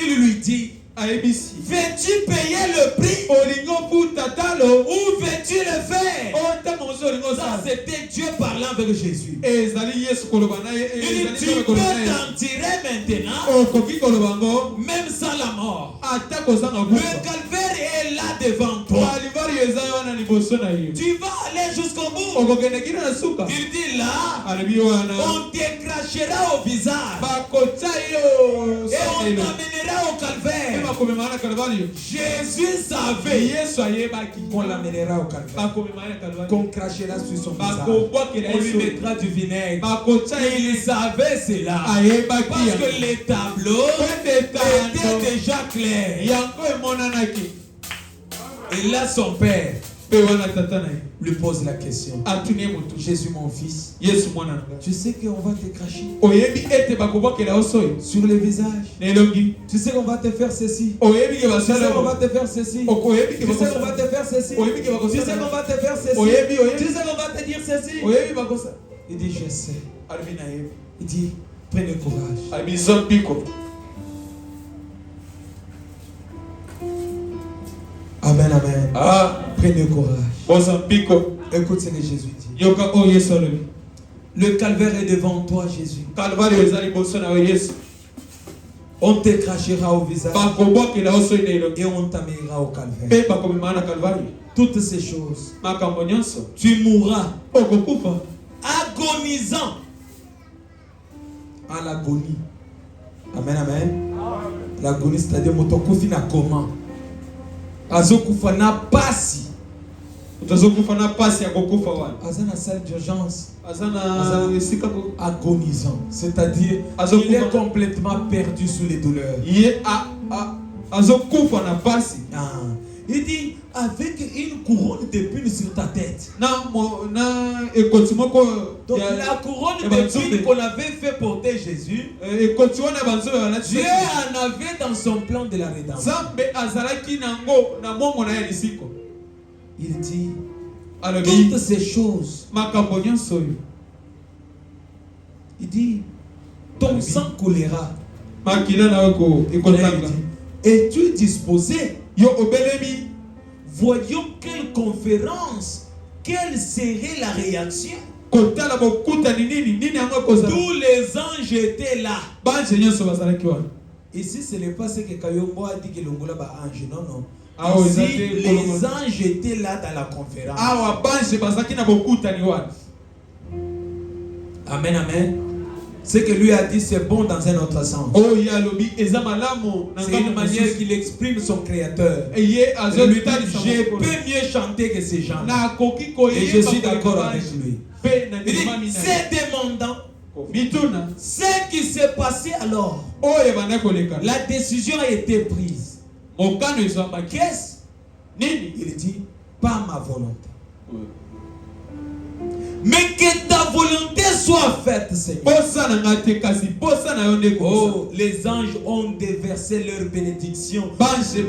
Il lui dit, veux-tu payer le prix ou veux-tu le faire? Ça c'était Dieu parlant avec Jésus. Il dit, tu peux t'en tirer maintenant, même sans la mort. Le calvaire est là devant toi. Tu vas aller jusqu'au bout. Il dit là, on te crachera au visage et on t'amènera au calvaire. Jésus savait qu'on l'amènera au calvaire, qu'on crachera sur son visage, on lui mettra du vinaigre. Il savait cela parce que les tableaux étaient déjà clairs. Et là son père lui pose la question. Jésus mon fils, tu sais qu'on va te cracher sur le visage. Tu sais qu'on va te faire ceci. Tu sais qu'on va te faire ceci. Tu sais qu'on va te faire ceci. Tu sais qu'on va te faire ceci. Tu sais qu'on va te dire ceci. Il dit je sais. Il dit prenez courage. Amen, amen. Ah, prenez courage. Mozambico. Écoute ce que Jésus dit. Yoka o Yesu alobi. Le calvaire est devant toi, Jésus. Calvaire ezali liboso na Yesu. On te crachera au visage Bakobwakela oso inelo. et on t'amènera au calvaire. Pe bakomema na Calvaire. Toutes ces choses, Makambo nyonso. tu mourras Okokufa. agonisant à l'agonie. Amen, amen. L'agonie, c'est-à-dire motokufi na comment. Azokufa na pasi. Utazokufa na pasi ya kokufa wana. Azana salle d'urgence. Azana esika ko agonisant, c'est-à-dire il est complètement perdu sous les douleurs. Azokufa na pasi. Il dit avec une couronne d'épines sur ta tête. Donc la couronne d'épines qu'on avait fait porter Jésus, Dieu en avait dans son plan de la rédemption. Il dit toutes ces choses. Il dit ton sang coulera. Es-tu disposé? Voyons quelle conférence, quelle serait la réaction. Tous les anges étaient là. Ici, ce n'est pas ce que Kayombo a dit que l'ongola ba ange. Non, non. Ici, les anges étaient là dans la conférence. Amen, amen. Ce que lui a dit, c'est bon dans un autre sens. C'est une manière qu'il exprime son créateur. Il lui dit, je peux mieux chanter que ces gens. Et je suis d'accord avec lui. Il dit, c'est demandant ce qui s'est passé alors. La décision a été prise. Qu'est-ce? Il dit, pas ma volonté. Mais que ta volonté soit faite, Seigneur. Oh, les anges ont déversé leur bénédiction et se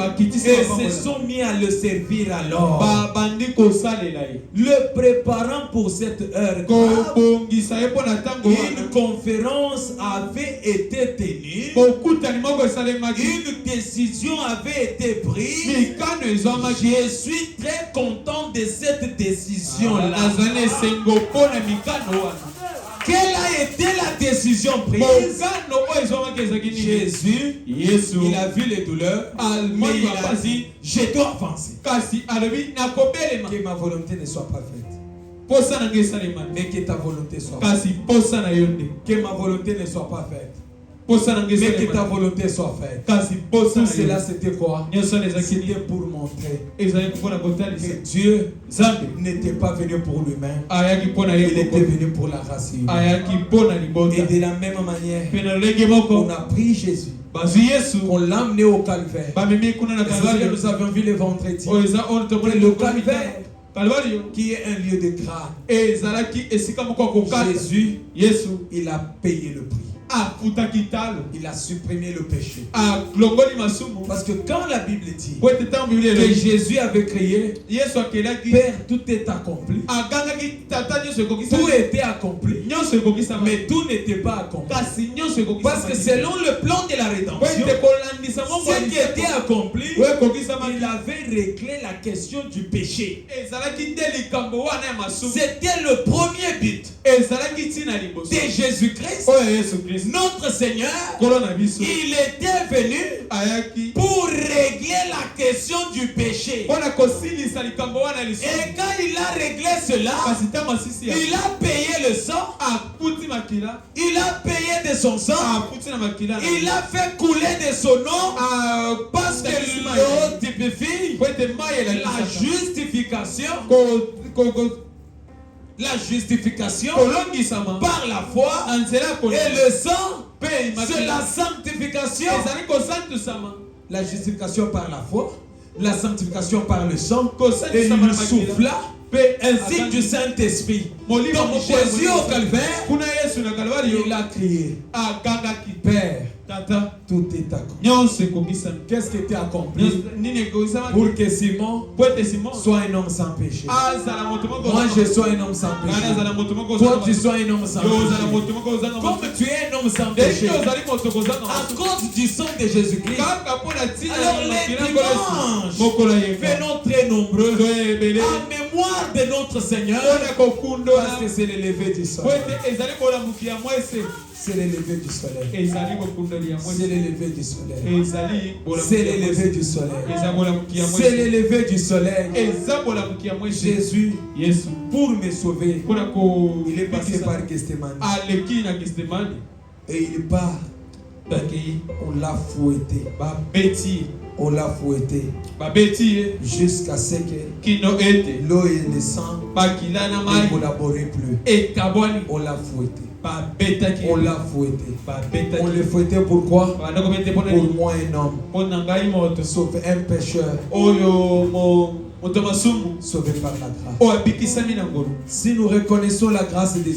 sont mis à le servir alors, le préparant pour cette heure grave. Une conférence avait été tenue, une décision avait été prise. Je suis très content de cette décision-là. Quelle a été la décision prise? Jésus, il a vu les douleurs, mais il a dit, je dois avancer. Que ma volonté ne soit pas faite, mais que ta volonté soit faite. Que ma volonté ne soit pas faite, mais que ta volonté soit faite. Tout cela, c'était quoi? C'était pour montrer que Dieu n'était pas venu pour lui-même, il était venu pour la race humaine. Et de la même manière, on a pris Jésus, on l'a amené au calvaire. Nous avons vu le vendredi, le calvaire qui est un lieu de grâce. Jésus, il a payé le prix. Il a supprimé le péché. Parce que quand la Bible dit que Jésus avait crié, Père, tout est accompli. Tout était accompli. Mais tout n'était pas accompli. Parce que selon le plan de la rédemption, ce qui était accompli, il avait réglé la question du péché. C'était le premier but de Jésus-Christ. Notre Seigneur, il était venu pour régler la question du péché. Et quand il a réglé cela, il a payé le sang, il a payé de son sang, il a fait couler de son nom, parce que l'eau typifie la justification. La justification par la foi et le sang, c'est la sanctification. La justification par la foi, la sanctification par le sang, et il nous souffla ainsi du Saint-Esprit. Comme Jésus au calvaire, il a crié, Père, Tata, tout est accompli. Qu'est-ce qui était accompli pour que Simon soit un homme sans péché? Moi, je sois un homme sans péché. Toi, tu sois un homme sans péché. Comme tu es un homme sans péché, à cause du sang de Jésus-Christ, alors les dimanches, venons très nombreux en mémoire de notre Seigneur, parce que c'est le lever du soleil. C'est le lever du soleil. C'est le lever du soleil. C'est le lever du soleil. C'est le lever du soleil. Jésus, pour me sauver, il est passé par Gethsemane. Et il part. On l'a fouetté. On l'a fouetté. Jusqu'à ce que l'eau et le sang ne collaboraient plus. On l'a fouetté. On l'a fouetté. On le fouettait pourquoi? Pour moi un homme. Sauf un pécheur. Sauvé par la grâce. Si nous reconnaissons la grâce de Dieu,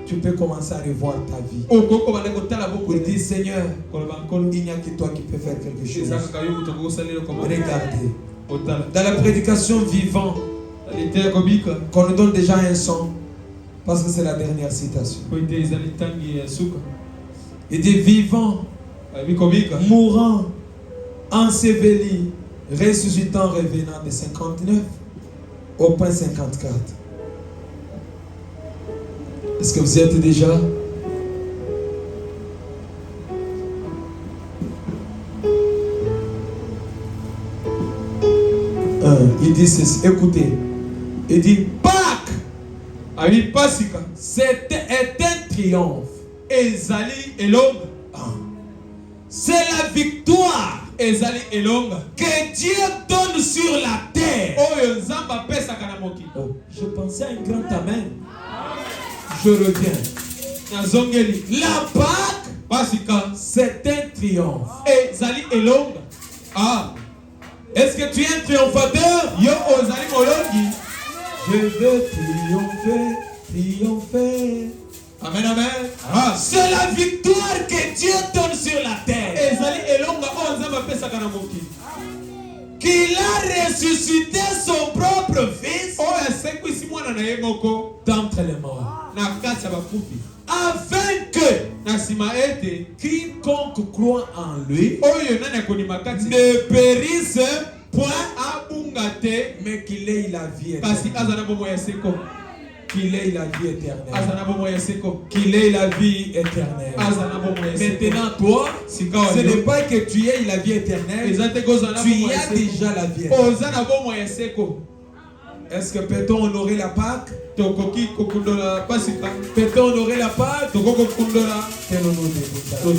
tu peux commencer à revoir ta vie. Pour dire Seigneur, il n'y a que toi qui peux faire quelque chose. Regardez. Dans la prédication vivant, qu'on nous donne déjà un son, parce que c'est la dernière citation. Il dit vivant, mourant, enseveli, ressuscitant, revenant de 59 au point 54. Est-ce que vous y êtes déjà? Il dit ceci, écoutez. Il dit Pâques, c'est un triomphe. C'est la victoire que Dieu donne sur la terre. Oh, je pensais à un grand amen. Je reviens. La Pâque, c'est un triomphe. Est-ce que tu es un triomphateur? Je veux triompher. Amen, amen. C'est la victoire que Dieu donne sur la terre. Qu'il a ressuscité son propre fils d'entre les morts. Afin que quiconque croit en lui ne périsse point, mais qu'il ait la vie éternelle. Qu'il ait la vie éternelle. Qu'il ait la vie éternelle. Maintenant, toi, ce n'est pas que tu aies la vie éternelle, tu as déjà la vie éternelle. Est-ce que peut-on honorer la Pâque? Peut-on honorer la Pâque? Que nous nous dévoutons.